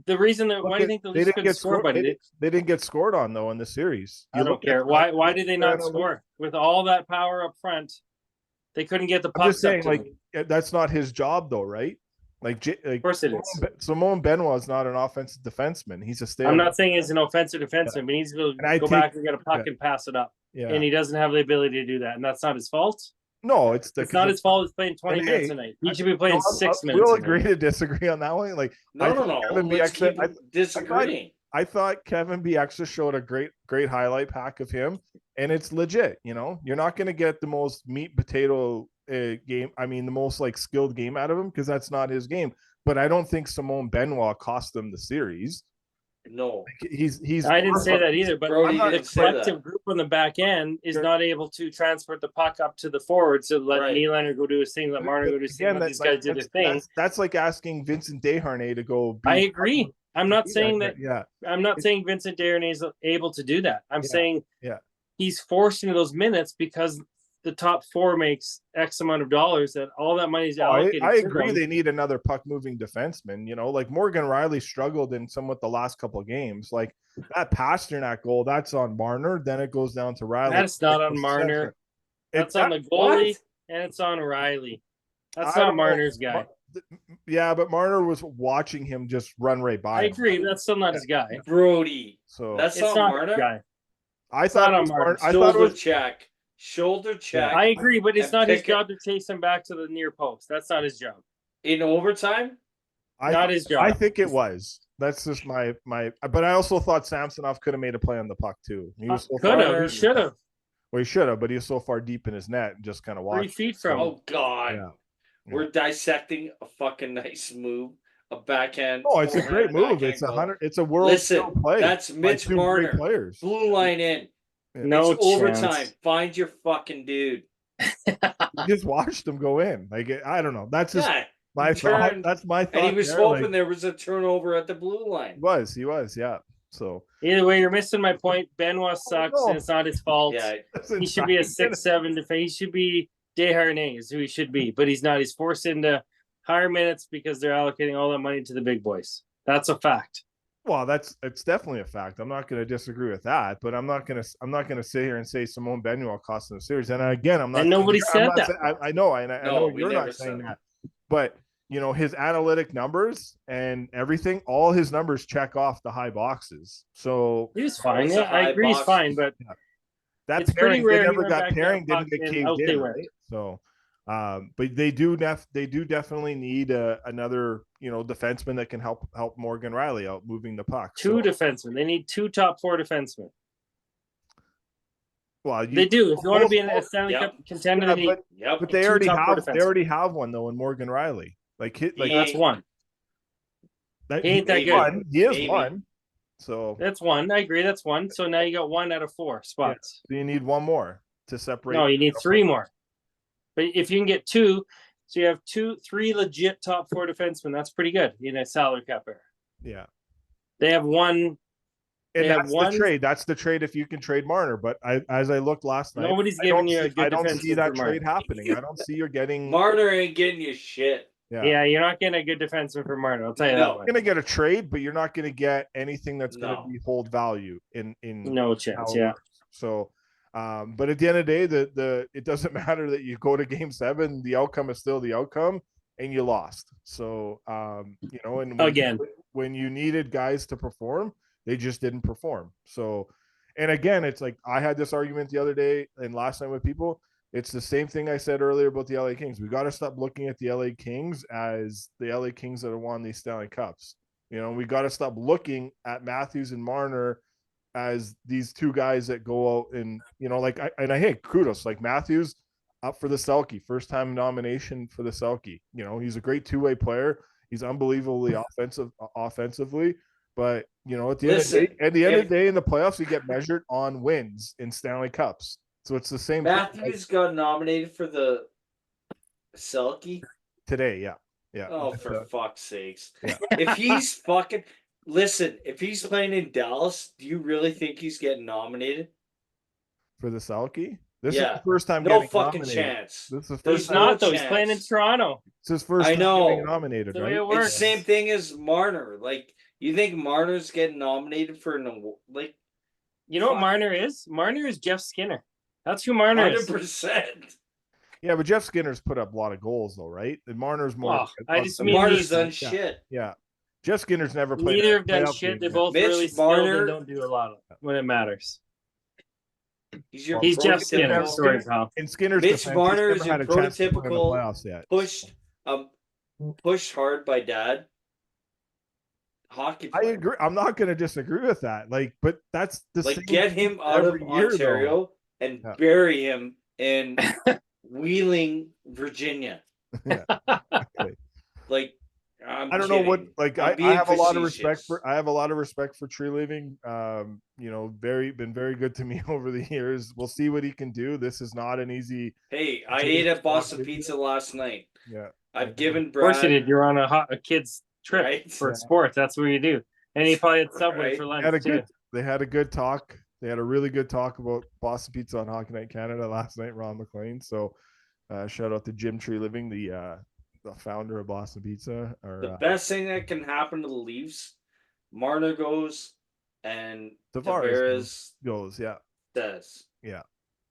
[SPEAKER 3] The reason that why do you think the Leafs couldn't score, buddy?
[SPEAKER 1] They didn't get scored on though in the series.
[SPEAKER 3] I don't care. Why did they not score with all that power up front? They couldn't get the puck.
[SPEAKER 1] I'm just saying, that's not his job, though, right?
[SPEAKER 3] Of course it is.
[SPEAKER 1] Simone Benoit is not an offensive defenseman. He's a stay.
[SPEAKER 3] I'm not saying he's an offensive defenseman, but he's going to go back and get a puck and pass it up. Yeah. And he doesn't have the ability to do that, and that's not his fault.
[SPEAKER 1] No, it's
[SPEAKER 3] not his fault. He's playing 20 minutes a night. He should be playing 6 minutes.
[SPEAKER 1] We'll agree to disagree on that one.
[SPEAKER 2] No. Let's keep disagreeing.
[SPEAKER 1] I thought Kevin Bieksa showed a great highlight pack of him, and it's legit. You're not going to get the most meat potato game. I mean, the most skilled game out of him because that's not his game. But I don't think Simone Benoit cost them the series.
[SPEAKER 2] No,
[SPEAKER 1] he's.
[SPEAKER 3] I didn't say that either. But the collective group on the back end is not able to transport the puck up to the forward. So let Nylander go do his thing. Let Marner go do his thing. Let these guys do their thing.
[SPEAKER 1] That's like asking Vincent Desharnais to go.
[SPEAKER 3] I agree. I'm not saying that. Yeah. I'm not saying Vincent Desharnais is able to do that. I'm saying he's forced into those minutes because the top 4 makes X amount of dollars. That all that money is allocated.
[SPEAKER 1] I agree. They need another puck moving defenseman. Morgan Riley struggled in somewhat the last couple of games. That Pasternak goal, that's on Marner. Then it goes down to Riley.
[SPEAKER 3] That's not on Marner. That's on the goalie, and it's on Riley. That's not Marner's guy.
[SPEAKER 1] Yeah, but Marner was watching him just run right by.
[SPEAKER 3] I agree. That's still not his guy,
[SPEAKER 2] Brody.
[SPEAKER 1] So
[SPEAKER 2] that's not Marner.
[SPEAKER 3] Guy.
[SPEAKER 1] I thought it was Marner.
[SPEAKER 2] Shoulder check.
[SPEAKER 3] I agree, but it's not his job to chase him back to the near post. That's not his job.
[SPEAKER 2] In overtime?
[SPEAKER 3] Not his job.
[SPEAKER 1] I think it was. That's just my. But I also thought Samsonov could have made a play on the puck too. He was so
[SPEAKER 3] could have. He should have.
[SPEAKER 1] Well, he should have, but he was so far deep in his net and just kind of watched.
[SPEAKER 3] 3 feet from.
[SPEAKER 2] Oh God. Yeah. We're dissecting a fucking nice move, a backhand.
[SPEAKER 1] Oh, it's a great move. It's It's a world play.
[SPEAKER 2] That's Mitch Marner.
[SPEAKER 1] Players.
[SPEAKER 2] Blue line in.
[SPEAKER 3] No
[SPEAKER 2] it's overtime. Find your fucking dude.
[SPEAKER 1] You just watched him go in. I don't know. That's just my thought. That's my thought.
[SPEAKER 2] And he was hoping there was a turnover at the blue line.
[SPEAKER 1] He was. Yeah. So
[SPEAKER 3] either way, you're missing my point. Benoit sucks, and it's not his fault. Yeah, he should be a 6-7 defense. He should be Desharnais is who he should be, but he's not. He's forced into higher minutes because they're allocating all that money to the big boys. That's a fact.
[SPEAKER 1] Well, it's definitely a fact. I'm not going to disagree with that, but I'm not going to sit here and say Simone Benoit cost them the series. And again, I'm not.
[SPEAKER 3] And nobody
[SPEAKER 1] I'm
[SPEAKER 3] said
[SPEAKER 1] not
[SPEAKER 3] that.
[SPEAKER 1] I know, and I
[SPEAKER 2] No,
[SPEAKER 1] know
[SPEAKER 2] we
[SPEAKER 1] you're
[SPEAKER 2] never
[SPEAKER 1] not saying
[SPEAKER 2] said
[SPEAKER 1] that, but his analytic numbers and everything, all his numbers check off the high boxes. So
[SPEAKER 3] He was fine.
[SPEAKER 2] It's
[SPEAKER 3] Yeah,
[SPEAKER 2] a
[SPEAKER 3] I
[SPEAKER 2] high
[SPEAKER 3] agree. He's
[SPEAKER 2] box.
[SPEAKER 3] fine, but
[SPEAKER 1] that
[SPEAKER 3] it's
[SPEAKER 1] pairing,
[SPEAKER 3] pretty rare
[SPEAKER 1] they
[SPEAKER 3] he
[SPEAKER 1] never
[SPEAKER 3] went
[SPEAKER 1] got
[SPEAKER 3] back
[SPEAKER 1] pairing,
[SPEAKER 3] that
[SPEAKER 1] didn't get
[SPEAKER 3] puck and
[SPEAKER 1] caved
[SPEAKER 3] out they
[SPEAKER 1] in,
[SPEAKER 3] went.
[SPEAKER 1] right? So, but they do definitely need another defenseman that can help Morgan Riley out moving the puck.
[SPEAKER 3] Two defensemen. They need 2 top 4 defensemen.
[SPEAKER 1] Well,
[SPEAKER 3] They do. If you want to be a
[SPEAKER 2] both-
[SPEAKER 3] Stanley
[SPEAKER 2] yeah.
[SPEAKER 3] Cup contender,
[SPEAKER 1] Yeah,
[SPEAKER 3] they need.
[SPEAKER 2] Yep.
[SPEAKER 1] but they
[SPEAKER 3] two
[SPEAKER 1] already
[SPEAKER 3] top four
[SPEAKER 1] have
[SPEAKER 3] defensemen.
[SPEAKER 1] one though in Morgan Riley. Like
[SPEAKER 2] He
[SPEAKER 3] That's one.
[SPEAKER 1] that,
[SPEAKER 3] He ain't that
[SPEAKER 2] Maybe.
[SPEAKER 3] good.
[SPEAKER 1] one. He is
[SPEAKER 2] Maybe.
[SPEAKER 1] one. So
[SPEAKER 3] That's one. I agree. That's one. So now you got 1 out of 4 spots.
[SPEAKER 1] you need one more to separate.
[SPEAKER 3] No, you need 3 more. But if you can get 2, so you have 3 legit top 4 defensemen. That's pretty good in a salary cap era.
[SPEAKER 1] Yeah.
[SPEAKER 3] They have one.
[SPEAKER 1] And
[SPEAKER 3] They have
[SPEAKER 1] that's
[SPEAKER 3] one-
[SPEAKER 1] the trade. That's the trade if you can trade Marner. But as I looked last night,
[SPEAKER 3] Nobody's
[SPEAKER 1] I
[SPEAKER 3] giving
[SPEAKER 1] don't
[SPEAKER 3] you a
[SPEAKER 1] see-
[SPEAKER 3] good
[SPEAKER 1] I don't see
[SPEAKER 3] defenseman
[SPEAKER 1] that
[SPEAKER 3] for Marner.
[SPEAKER 1] trade happening. I don't see you're getting.
[SPEAKER 2] Marner ain't getting you shit.
[SPEAKER 3] Yeah, you're not getting a good defenseman for Martin. I'll tell you
[SPEAKER 2] No.
[SPEAKER 3] that
[SPEAKER 1] You're
[SPEAKER 3] one.
[SPEAKER 1] gonna get a trade, but you're not gonna get anything that's
[SPEAKER 2] No.
[SPEAKER 1] gonna be hold value in
[SPEAKER 3] No chance.
[SPEAKER 1] how it
[SPEAKER 3] Yeah.
[SPEAKER 1] works. So, but at the end of the day, the it doesn't matter that you go to Game 7. The outcome is still the outcome, and you lost. So, and
[SPEAKER 3] Again.
[SPEAKER 1] when you needed guys to perform, they just didn't perform. So, and again, it's like I had this argument the other day and last night with people. It's the same thing I said earlier about the LA Kings. We got to stop looking at the LA Kings as the LA Kings that have won these Stanley Cups. We got to stop looking at Matthews and Marner as these 2 guys that go out and I hate kudos. Like Matthews up for the Selke, first time nomination for the Selke. He's a great 2-way player. He's unbelievably offensively. But at the end of the day, in the playoffs, you get measured on wins in Stanley Cups. So it's the same.
[SPEAKER 2] Matthews got nominated for the Selke
[SPEAKER 1] today. Yeah.
[SPEAKER 2] Oh, for fuck's sakes!
[SPEAKER 1] Yeah.
[SPEAKER 2] If he's fucking if he's playing in Dallas, do you really think he's getting nominated?
[SPEAKER 1] For the Selke? This
[SPEAKER 2] Yeah.
[SPEAKER 1] is the first time.
[SPEAKER 2] No
[SPEAKER 1] getting
[SPEAKER 2] fucking
[SPEAKER 1] nominated.
[SPEAKER 2] chance.
[SPEAKER 1] This is the
[SPEAKER 2] There's
[SPEAKER 1] first
[SPEAKER 3] He's
[SPEAKER 1] time.
[SPEAKER 3] not though. He's
[SPEAKER 2] chance.
[SPEAKER 3] playing in Toronto.
[SPEAKER 1] It's his first
[SPEAKER 2] I
[SPEAKER 1] time
[SPEAKER 2] know.
[SPEAKER 1] getting nominated,
[SPEAKER 3] That's the way
[SPEAKER 1] right?
[SPEAKER 3] it
[SPEAKER 2] It's the
[SPEAKER 3] works.
[SPEAKER 2] same thing as Marner. Like, you think Marner's getting nominated for an award? Like,
[SPEAKER 3] You know what Marner is? Marner is Jeff Skinner. That's who Marner is.
[SPEAKER 2] 100%.
[SPEAKER 1] Yeah, but Jeff Skinner's put up a lot of goals, though, right? And Marner's more.
[SPEAKER 3] Well, I just mean
[SPEAKER 2] Marner's
[SPEAKER 3] these-
[SPEAKER 2] done
[SPEAKER 1] Yeah.
[SPEAKER 2] shit.
[SPEAKER 1] Yeah, Jeff Skinner's never played.
[SPEAKER 3] Neither
[SPEAKER 1] a
[SPEAKER 3] have done
[SPEAKER 1] playoff
[SPEAKER 3] shit.
[SPEAKER 1] game
[SPEAKER 3] They're
[SPEAKER 1] yet.
[SPEAKER 3] both
[SPEAKER 2] Mitch
[SPEAKER 3] really skilled
[SPEAKER 2] Marner-
[SPEAKER 3] and don't do a lot when it matters.
[SPEAKER 2] He's your
[SPEAKER 3] He's Jeff Skinner.
[SPEAKER 2] prototypical-
[SPEAKER 3] Sorry, pal.
[SPEAKER 1] In Skinner's
[SPEAKER 2] Mitch
[SPEAKER 1] defense, he's
[SPEAKER 2] Marner
[SPEAKER 1] never
[SPEAKER 2] is
[SPEAKER 1] had
[SPEAKER 2] your
[SPEAKER 1] a chance to play in the
[SPEAKER 2] prototypical
[SPEAKER 1] playoffs yet.
[SPEAKER 2] pushed hard by dad. Hockey
[SPEAKER 1] I
[SPEAKER 2] player.
[SPEAKER 1] agree. I'm not going to disagree with that. But that's the
[SPEAKER 2] Like,
[SPEAKER 1] same
[SPEAKER 2] get him out of
[SPEAKER 1] every year, though.
[SPEAKER 2] Ontario and
[SPEAKER 1] Yeah.
[SPEAKER 2] bury him in Wheeling, Virginia.
[SPEAKER 1] Yeah.
[SPEAKER 2] Like,
[SPEAKER 1] I don't know what.
[SPEAKER 2] kidding.
[SPEAKER 1] Like
[SPEAKER 2] I'm
[SPEAKER 1] I
[SPEAKER 2] being
[SPEAKER 1] have a lot of respect
[SPEAKER 2] facetious.
[SPEAKER 1] for. I have a lot of respect for Tree Leaving. Been very good to me over the years. We'll see what he can do. This is not an easy.
[SPEAKER 2] Hey, I
[SPEAKER 1] James
[SPEAKER 2] ate at Boston
[SPEAKER 1] Boston.
[SPEAKER 2] Pizza last night.
[SPEAKER 1] Yeah.
[SPEAKER 2] I've given
[SPEAKER 3] Of course you
[SPEAKER 2] Brad.
[SPEAKER 3] did. You're on a kid's trip
[SPEAKER 2] Right?
[SPEAKER 3] for
[SPEAKER 1] Yeah.
[SPEAKER 3] sports. That's what you do. And he probably had Subway
[SPEAKER 2] Right.
[SPEAKER 3] for
[SPEAKER 1] They
[SPEAKER 3] lunch
[SPEAKER 1] had a
[SPEAKER 3] too.
[SPEAKER 1] good. They had a good talk. They had a really good talk about Boston Pizza on Hockey Night Canada last night. Ron McLean. So, shout out to Jim Tree Living, the founder of Boston Pizza.
[SPEAKER 2] The best thing that can happen to the Leafs, Marner goes and
[SPEAKER 1] Tavares
[SPEAKER 2] Tavares
[SPEAKER 1] goes. Yeah,
[SPEAKER 2] says.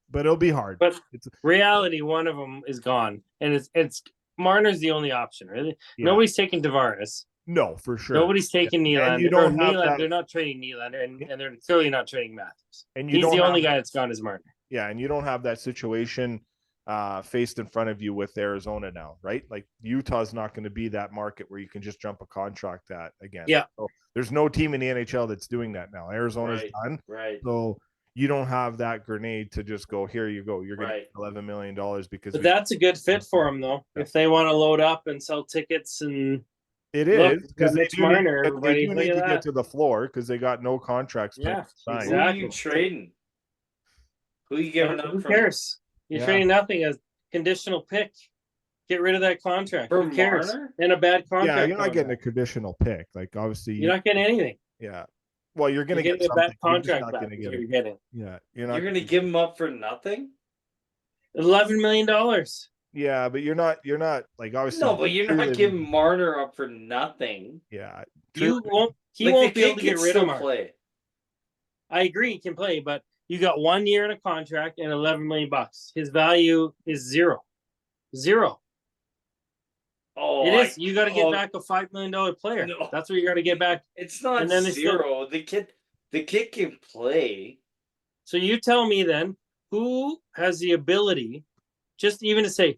[SPEAKER 1] but it'll be hard.
[SPEAKER 3] But
[SPEAKER 1] It's
[SPEAKER 3] reality, one of them is gone, and it's Marner's the only option. Really,
[SPEAKER 1] yeah.
[SPEAKER 3] nobody's taking Tavares.
[SPEAKER 1] No, for sure.
[SPEAKER 3] Nobody's taking
[SPEAKER 1] And you
[SPEAKER 3] Nylander. Or
[SPEAKER 1] don't have
[SPEAKER 3] Nylander.
[SPEAKER 1] that-
[SPEAKER 3] They're not trading Nylander, and they're clearly not trading Matthews.
[SPEAKER 1] And you
[SPEAKER 3] He's
[SPEAKER 1] don't
[SPEAKER 3] the only
[SPEAKER 1] have-
[SPEAKER 3] guy that's gone is Marner.
[SPEAKER 1] Yeah, and you don't have that situation faced in front of you with Arizona now, right? Like Utah's not going to be that market where you can just jump a contract at again.
[SPEAKER 3] Yeah.
[SPEAKER 1] So there's no team in the NHL that's doing that now. Arizona's
[SPEAKER 2] Right.
[SPEAKER 1] done.
[SPEAKER 2] Right.
[SPEAKER 1] So you don't have that grenade to just go, here you go. You're going
[SPEAKER 2] Right.
[SPEAKER 1] to $11 million because
[SPEAKER 3] But that's a good fit for him, though. If they want to load up and sell tickets, and
[SPEAKER 1] it
[SPEAKER 3] Look,
[SPEAKER 1] is because they
[SPEAKER 3] Mitch
[SPEAKER 1] do
[SPEAKER 3] Marner,
[SPEAKER 1] need,
[SPEAKER 3] everybody,
[SPEAKER 1] they do
[SPEAKER 3] look
[SPEAKER 1] need
[SPEAKER 3] at
[SPEAKER 1] to
[SPEAKER 3] that.
[SPEAKER 1] get to the floor because they got no contracts
[SPEAKER 3] Yeah,
[SPEAKER 1] signed.
[SPEAKER 2] Who are you
[SPEAKER 3] exactly.
[SPEAKER 2] trading? Who are you giving up
[SPEAKER 3] who
[SPEAKER 2] from?
[SPEAKER 3] cares? You're
[SPEAKER 1] Yeah.
[SPEAKER 3] trading nothing as conditional pick. Get rid of that contract.
[SPEAKER 2] For
[SPEAKER 3] Who cares?
[SPEAKER 2] Marner?
[SPEAKER 3] And a bad contract.
[SPEAKER 1] Yeah, you're not
[SPEAKER 3] on
[SPEAKER 1] getting a
[SPEAKER 3] that.
[SPEAKER 1] conditional pick. Like obviously,
[SPEAKER 3] You're not getting anything.
[SPEAKER 1] yeah. Well, you're going
[SPEAKER 3] You're
[SPEAKER 1] to get
[SPEAKER 3] getting a bad
[SPEAKER 1] something. You're just
[SPEAKER 3] contract
[SPEAKER 1] not
[SPEAKER 3] back.
[SPEAKER 1] gonna
[SPEAKER 3] is
[SPEAKER 1] get
[SPEAKER 3] what
[SPEAKER 1] it.
[SPEAKER 3] You're getting
[SPEAKER 1] Yeah, you're not.
[SPEAKER 2] You're gonna give him up for nothing?
[SPEAKER 3] $11 million.
[SPEAKER 1] Yeah, but you're not like obviously.
[SPEAKER 2] No, but you're
[SPEAKER 1] Tree
[SPEAKER 2] not
[SPEAKER 1] Living-
[SPEAKER 2] giving Marner up for nothing.
[SPEAKER 1] Yeah,
[SPEAKER 3] You won't he
[SPEAKER 2] Like,
[SPEAKER 3] won't
[SPEAKER 2] the
[SPEAKER 3] be able
[SPEAKER 2] kid
[SPEAKER 3] to get
[SPEAKER 2] can
[SPEAKER 3] rid of
[SPEAKER 2] still
[SPEAKER 3] Marner.
[SPEAKER 2] play.
[SPEAKER 3] I agree, he can play, but you got 1 year in a contract and $11 million. His value is zero.
[SPEAKER 2] Oh,
[SPEAKER 3] It is. You got to get back a $5 million player.
[SPEAKER 2] No.
[SPEAKER 3] That's what you got to get back.
[SPEAKER 2] It's not
[SPEAKER 3] And then it's
[SPEAKER 2] zero. The kid can play.
[SPEAKER 3] So you tell me then, who has the ability, just even to say,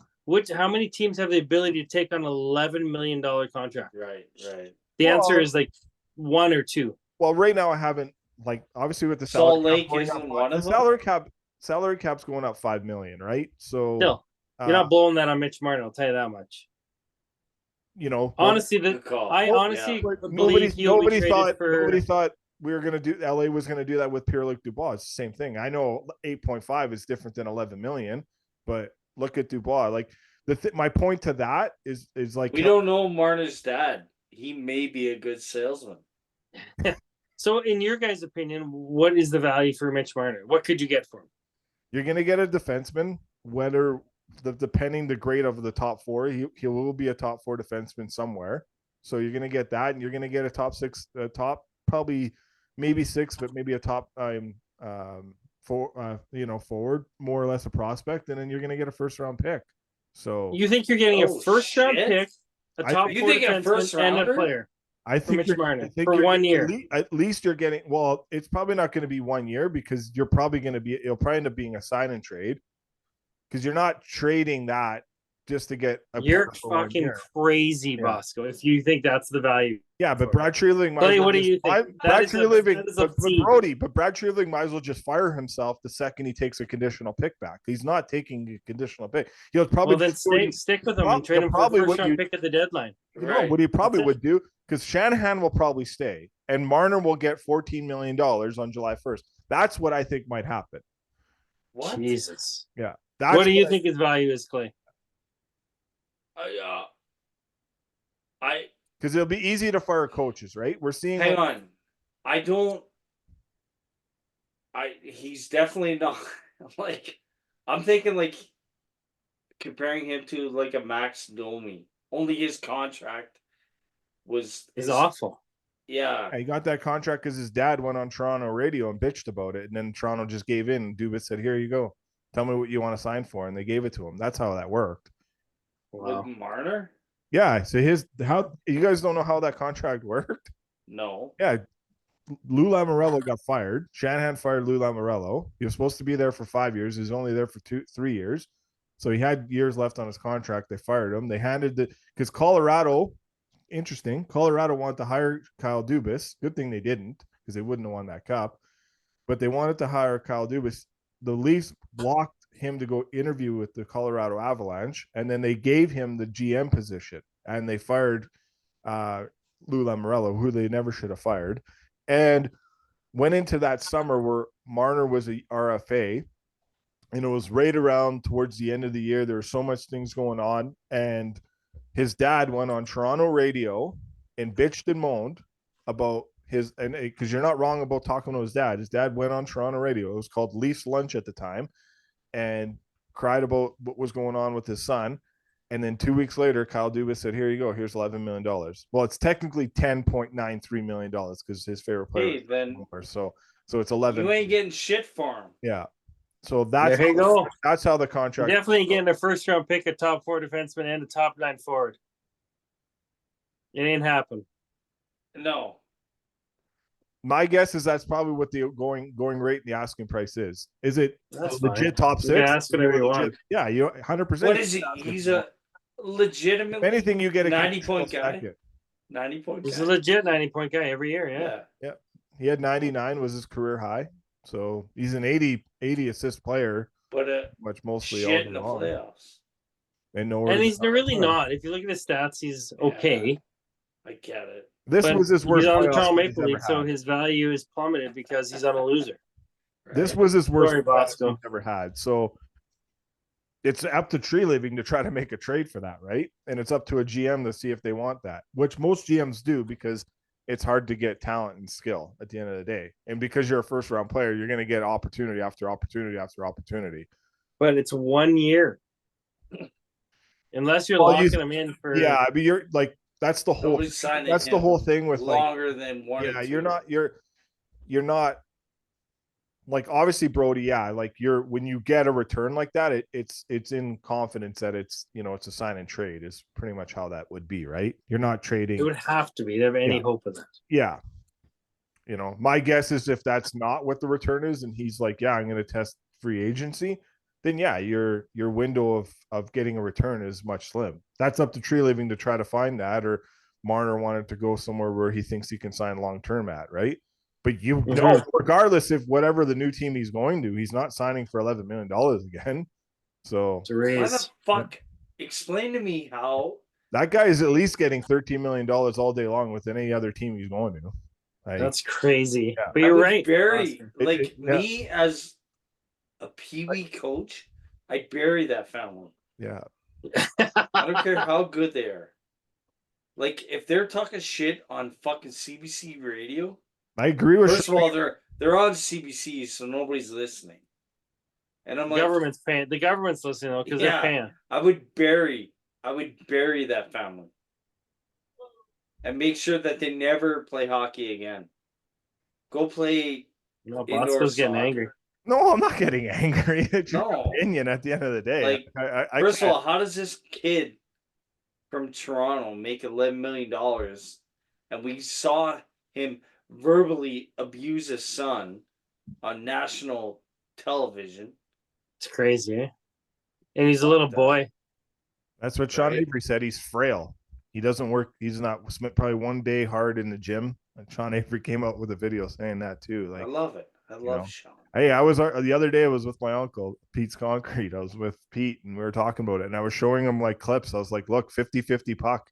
[SPEAKER 3] how many teams have the ability to take on an $11 million contract?
[SPEAKER 2] Right.
[SPEAKER 3] The answer
[SPEAKER 1] Well-
[SPEAKER 3] is like one or two.
[SPEAKER 1] Well, right now I haven't, like, obviously with the
[SPEAKER 2] Salt
[SPEAKER 1] salary
[SPEAKER 2] Lake
[SPEAKER 1] cap going
[SPEAKER 2] isn't
[SPEAKER 1] up,
[SPEAKER 2] one
[SPEAKER 1] the
[SPEAKER 2] of them?
[SPEAKER 1] salary cap's going up 5 million, right? So
[SPEAKER 3] Still, you're not blowing that on Mitch Martin. I'll tell you that much.
[SPEAKER 1] you know,
[SPEAKER 3] Honestly,
[SPEAKER 2] Good call.
[SPEAKER 3] I
[SPEAKER 2] Yeah.
[SPEAKER 3] honestly
[SPEAKER 1] but
[SPEAKER 3] believe he'll be traded for.
[SPEAKER 1] nobody thought we were going to do, LA was going to do that with Pierre-Luc Dubois. It's the same thing. I know 8.5 is different than 11 million, but look at Dubois. Like, my point to that is like,
[SPEAKER 2] We don't know Marner's dad. He may be a good salesman.
[SPEAKER 3] So, in your guys' opinion, what is the value for Mitch Marner? What could you get for him?
[SPEAKER 1] you're going to get a defenseman, whether depending the grade of the top four, he will be a top four defenseman somewhere. So you're going to get that, and you're going to get a top six, probably maybe six, but maybe a top forward, more or less a prospect, and then you're going to get a first round pick. So
[SPEAKER 3] You think you're getting
[SPEAKER 2] Oh,
[SPEAKER 3] a first round
[SPEAKER 2] shit.
[SPEAKER 3] pick, a
[SPEAKER 1] I
[SPEAKER 3] top
[SPEAKER 1] think-
[SPEAKER 2] You
[SPEAKER 3] four
[SPEAKER 2] think a first
[SPEAKER 3] defenseman, and a
[SPEAKER 2] rounder?
[SPEAKER 3] player?
[SPEAKER 1] I think
[SPEAKER 3] Mitch
[SPEAKER 1] you're,
[SPEAKER 3] Marner
[SPEAKER 1] I think
[SPEAKER 3] for
[SPEAKER 1] you're
[SPEAKER 3] 1
[SPEAKER 1] getting-
[SPEAKER 3] year.
[SPEAKER 1] At least you're getting. Well, it's probably not going to be 1 year because you're probably going to be. It'll probably end up being a sign and trade because you're not trading that just to get.
[SPEAKER 3] You're
[SPEAKER 1] player for 1
[SPEAKER 3] fucking
[SPEAKER 1] year.
[SPEAKER 3] crazy,
[SPEAKER 1] Yeah.
[SPEAKER 3] Bosco. If you think that's the value,
[SPEAKER 1] Yeah, but Brad Treliving might.
[SPEAKER 3] Clay,
[SPEAKER 1] as well
[SPEAKER 3] what do
[SPEAKER 1] just-
[SPEAKER 3] you think?
[SPEAKER 1] I-
[SPEAKER 3] That
[SPEAKER 1] Brad
[SPEAKER 3] is a-
[SPEAKER 1] Treliving,
[SPEAKER 3] that is
[SPEAKER 1] but
[SPEAKER 3] obscene.
[SPEAKER 1] Brody, but Brad Treliving might as well just fire himself the second he takes a conditional pick back. He's not taking a conditional pick. He'll probably
[SPEAKER 3] well, then
[SPEAKER 1] just do what
[SPEAKER 3] stick with him and trade him for a
[SPEAKER 1] probably
[SPEAKER 3] first
[SPEAKER 1] what
[SPEAKER 3] round
[SPEAKER 1] you-
[SPEAKER 3] pick at the deadline.
[SPEAKER 1] You know what he probably
[SPEAKER 3] That's it.
[SPEAKER 1] would do, because Shanahan will probably stay and Marner will get $14 million on July 1st. That's what I think might happen.
[SPEAKER 2] What?
[SPEAKER 3] Jesus.
[SPEAKER 1] That's
[SPEAKER 3] What do you think his value is, Clay?
[SPEAKER 1] Because it'll be easy to fire coaches, right? We're seeing.
[SPEAKER 2] Hang on. He's definitely not like, I'm thinking like comparing him to like a Max Domi. Only his contract
[SPEAKER 3] Is awful.
[SPEAKER 2] Yeah.
[SPEAKER 1] He got that contract because his dad went on Toronto radio and bitched about it, and then Toronto just gave in. Dubas said, "Here you go. Tell me what you want to sign for," and they gave it to him. That's how that worked.
[SPEAKER 3] Wow.
[SPEAKER 2] With Marner?
[SPEAKER 1] Yeah. So how you guys don't know how that contract worked?
[SPEAKER 2] No.
[SPEAKER 1] Yeah. Lou Lamoriello got fired. Shanahan fired Lou Lamoriello. He was supposed to be there for 5 years. He was only there for 3 years. So he had years left on his contract. They fired him. They handed because Colorado, interesting. Colorado wanted to hire Kyle Dubas. Good thing they didn't, because they wouldn't have won that cup. But they wanted to hire Kyle Dubas. The Leafs blocked him to go interview with the Colorado Avalanche, and then they gave him the GM position, and they fired Lou Lamoriello, who they never should have fired, and went into that summer where Marner was a RFA, and it was right around towards the end of the year. There were so much things going on, and his dad went on Toronto radio and bitched and moaned about his, and because you're not wrong about talking to his dad. His dad went on Toronto radio. It was called Leafs Lunch at the time, and cried about what was going on with his son. And then 2 weeks later, Kyle Dubas said, "Here you go. Here's $11 million." Well, it's technically $10.93 million because his favorite player.
[SPEAKER 2] Hey, then
[SPEAKER 1] So it's 11.
[SPEAKER 2] you ain't getting shit for him.
[SPEAKER 1] Yeah. So that's
[SPEAKER 3] There you go.
[SPEAKER 1] That's how the contract.
[SPEAKER 3] Definitely getting a first round pick, a top four defenseman, and a top 9 forward. It ain't happen.
[SPEAKER 2] No.
[SPEAKER 1] My guess is that's probably what the going rate and the asking price is. Is it
[SPEAKER 3] That's
[SPEAKER 1] legit
[SPEAKER 3] fine.
[SPEAKER 1] top
[SPEAKER 3] You
[SPEAKER 1] six?
[SPEAKER 3] can ask whatever you want.
[SPEAKER 1] Yeah, you 100%.
[SPEAKER 2] What is he? He's a legitimate
[SPEAKER 1] If anything, you get a
[SPEAKER 2] 90-point guy.
[SPEAKER 1] second.
[SPEAKER 2] 90-point
[SPEAKER 3] He's
[SPEAKER 2] guy.
[SPEAKER 3] a legit 90-point guy every year. Yeah.
[SPEAKER 2] Yeah.
[SPEAKER 1] He had 99 was his career high. So he's an 80 assist player,
[SPEAKER 2] But
[SPEAKER 1] much mostly all
[SPEAKER 2] shit in
[SPEAKER 1] day
[SPEAKER 2] the
[SPEAKER 1] long.
[SPEAKER 2] playoffs.
[SPEAKER 1] And nowhere.
[SPEAKER 3] And
[SPEAKER 1] to
[SPEAKER 3] he's
[SPEAKER 1] go.
[SPEAKER 3] really not. If you look at his stats, he's okay.
[SPEAKER 2] I get it.
[SPEAKER 1] This
[SPEAKER 3] But
[SPEAKER 1] was his worst.
[SPEAKER 3] He's on the
[SPEAKER 1] playoffs
[SPEAKER 3] Toronto
[SPEAKER 1] he's
[SPEAKER 3] Maple
[SPEAKER 1] ever
[SPEAKER 3] Leafs, so
[SPEAKER 1] had.
[SPEAKER 3] his value is plummeted because he's on a loser.
[SPEAKER 1] This
[SPEAKER 2] Right?
[SPEAKER 1] was his worst
[SPEAKER 3] Sorry,
[SPEAKER 1] playoffs
[SPEAKER 3] Bosco.
[SPEAKER 1] he's ever had. So it's up to Treliving to try to make a trade for that, right? And it's up to a GM to see if they want that, which most GMs do, because it's hard to get talent and skill at the end of the day. And because you're a first round player, you're going to get opportunity after opportunity after opportunity.
[SPEAKER 3] But it's 1 year. Unless you're
[SPEAKER 1] Well,
[SPEAKER 3] locking him in for
[SPEAKER 1] Yeah, I mean, you're like That's the whole.
[SPEAKER 2] Nobody's signing
[SPEAKER 1] That's the
[SPEAKER 2] him
[SPEAKER 1] whole thing with like.
[SPEAKER 2] longer than one.
[SPEAKER 1] Yeah,
[SPEAKER 2] or
[SPEAKER 1] you're
[SPEAKER 2] two.
[SPEAKER 1] not. You're not. Like obviously Brody, yeah. Like when you get a return like that, it's in confidence that it's it's a sign and trade is pretty much how that would be, right? You're not trading.
[SPEAKER 3] It would have to be. They have any
[SPEAKER 1] Yeah.
[SPEAKER 3] hope of that.
[SPEAKER 1] Yeah. My guess is if that's not what the return is, and he's like, yeah, I'm going to test free agency, then yeah, your window of getting a return is much slim. That's up to Tree Living to try to find that, or Marner wanted to go somewhere where he thinks he can sign long term at, right? But regardless if whatever the new team he's going to, he's not signing for $11 million again. So
[SPEAKER 3] To
[SPEAKER 2] Why
[SPEAKER 3] raise.
[SPEAKER 2] the fuck? Explain to me how.
[SPEAKER 1] that guy is at least getting $13 million all day long with any other team he's going to.
[SPEAKER 3] That's crazy.
[SPEAKER 1] Yeah.
[SPEAKER 3] But you're
[SPEAKER 2] I would
[SPEAKER 3] right.
[SPEAKER 2] bury
[SPEAKER 3] Oscar.
[SPEAKER 2] me as a Pee-wee coach. I'd bury that family.
[SPEAKER 1] Yeah.
[SPEAKER 2] I don't care how good they are. Like if they're talking shit on fucking CBC radio.
[SPEAKER 1] I agree with.
[SPEAKER 2] First of all, they're on CBC, so nobody's listening. And I'm like,
[SPEAKER 3] government's paying. The government's listening though, because they're paying.
[SPEAKER 2] I would bury that family and make sure that they never play hockey again. Go play.
[SPEAKER 3] No,
[SPEAKER 2] indoor
[SPEAKER 3] Bosco's getting
[SPEAKER 2] soccer.
[SPEAKER 3] angry.
[SPEAKER 1] No, I'm not getting angry. It's your
[SPEAKER 2] No.
[SPEAKER 1] opinion at the end of the day.
[SPEAKER 2] Like,
[SPEAKER 1] I
[SPEAKER 2] First of
[SPEAKER 1] can't-
[SPEAKER 2] all, how does this kid from Toronto make $11 million? And we saw him verbally abuse his son on national television.
[SPEAKER 3] It's crazy, eh? And he's a little boy.
[SPEAKER 1] that's what Sean
[SPEAKER 2] Right.
[SPEAKER 1] Avery said. He's frail. He doesn't work. He's not spent probably one day hard in the gym. And Sean Avery came out with a video saying that too.
[SPEAKER 2] I
[SPEAKER 1] Like,
[SPEAKER 2] love it. I love
[SPEAKER 1] know.
[SPEAKER 2] Sean.
[SPEAKER 1] hey, I was the other day. I was with my uncle, Pete's Concrete. I was with Pete, and we were talking about it. And I was showing him like clips. I was like, look, 50-50 puck.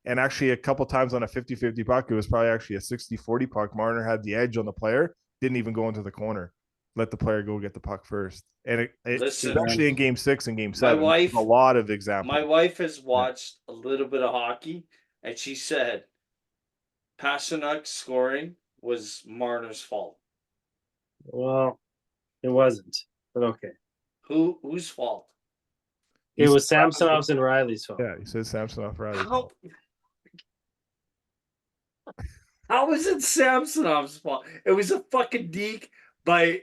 [SPEAKER 1] And actually, a couple times on a 50-50 puck, it was probably actually a 60-40 puck. Marner had the edge on the player, didn't even go into the corner. Let the player go get the puck first. And
[SPEAKER 2] Listen,
[SPEAKER 1] especially in game 6 and game 7,
[SPEAKER 2] wife-
[SPEAKER 1] a lot of examples.
[SPEAKER 2] My wife has watched a little bit of hockey, and she said Pasternak scoring was Marner's fault.
[SPEAKER 3] Well, it wasn't, but okay.
[SPEAKER 2] Whose fault?
[SPEAKER 3] It was Samsonov's and Riley's fault.
[SPEAKER 1] Yeah, he says Samsonov Riley.
[SPEAKER 2] How is it Samsonov's fault? It was a fucking deke by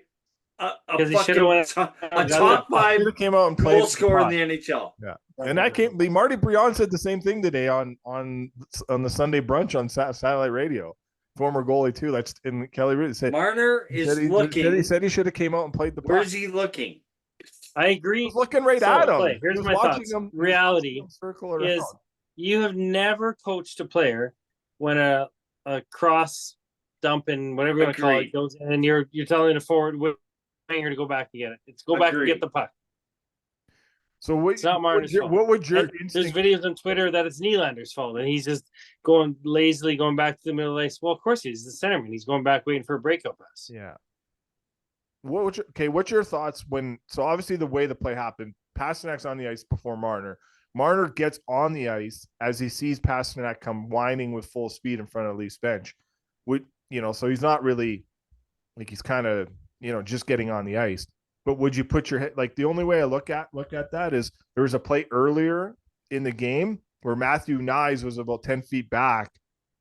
[SPEAKER 2] a
[SPEAKER 3] 'Cause he
[SPEAKER 2] fucking
[SPEAKER 3] shoulda went-
[SPEAKER 2] a top five
[SPEAKER 1] He came out and played
[SPEAKER 2] goal scorer in
[SPEAKER 1] the
[SPEAKER 2] the NHL.
[SPEAKER 1] and that came. Marty Brion said the same thing today on the Sunday brunch on satellite radio. Former goalie too. That's in Kelly Ridley said.
[SPEAKER 2] Marner
[SPEAKER 1] He
[SPEAKER 2] is
[SPEAKER 1] said he
[SPEAKER 2] looking.
[SPEAKER 1] said he should have came out and played the puck.
[SPEAKER 2] Where's he looking?
[SPEAKER 3] I
[SPEAKER 1] He
[SPEAKER 3] agree.
[SPEAKER 1] was looking right
[SPEAKER 3] So,
[SPEAKER 1] at him.
[SPEAKER 3] play. Here's
[SPEAKER 1] He was
[SPEAKER 3] my
[SPEAKER 1] watching
[SPEAKER 3] thoughts.
[SPEAKER 1] him
[SPEAKER 3] Reality
[SPEAKER 1] circle around.
[SPEAKER 3] is you have never coached a player when a cross dumping, whatever you want to call
[SPEAKER 2] Agreed.
[SPEAKER 3] it, goes in, and you're telling the forward winger to go back to get it. It's go back and
[SPEAKER 2] Agreed.
[SPEAKER 3] get the puck.
[SPEAKER 1] So what,
[SPEAKER 3] It's not Marner's fault.
[SPEAKER 1] what would your
[SPEAKER 3] And there's
[SPEAKER 1] instinct?
[SPEAKER 3] videos on Twitter that it's Nylander's fault, and he's just going lazily going back to the middle of the ice. Well, of course he's the centerman. He's going back waiting for a breakout pass.
[SPEAKER 1] Yeah. What would what's your thoughts when? So obviously the way the play happened, Pasternak's on the ice before Marner. Marner gets on the ice as he sees Pasternak come whining with full speed in front of Leafs bench. So he's not really like he's kind of just getting on the ice. But would you put your head like the only way I look at that is there was a play earlier in the game where Matthew Nyes was about 10 feet back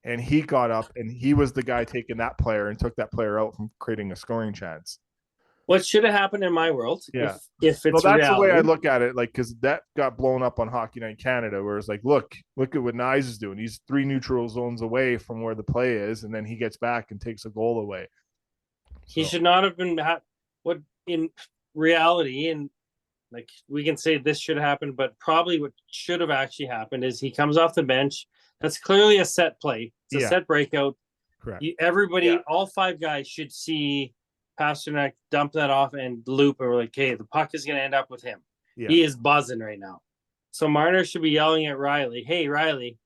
[SPEAKER 1] and he got up and he was the guy taking that player and took that player out from creating a scoring chance.
[SPEAKER 3] What should have happened in my world,
[SPEAKER 1] Yeah.
[SPEAKER 3] if it's
[SPEAKER 1] So that's
[SPEAKER 3] reality,
[SPEAKER 1] the way I look at it, like because that got blown up on Hockey Night Canada, where it's like, look at what Nyes is doing. He's 3 neutral zones away from where the play is, and then he gets back and takes a goal away.
[SPEAKER 3] he
[SPEAKER 1] So,
[SPEAKER 3] should not have been. What in reality, and like we can say this should have happened, but probably what should have actually happened is he comes off the bench. That's clearly a set play. It's a
[SPEAKER 1] Yeah.
[SPEAKER 3] set breakout.
[SPEAKER 1] correct.
[SPEAKER 3] Everybody,
[SPEAKER 2] Yeah.
[SPEAKER 3] all 5 guys should see Pasternak dump that off and loop, and we're like, okay, the puck is going to end up with him.
[SPEAKER 1] Yeah.
[SPEAKER 3] He is buzzing right now. So Marner should be yelling at Riley, "Hey, Riley,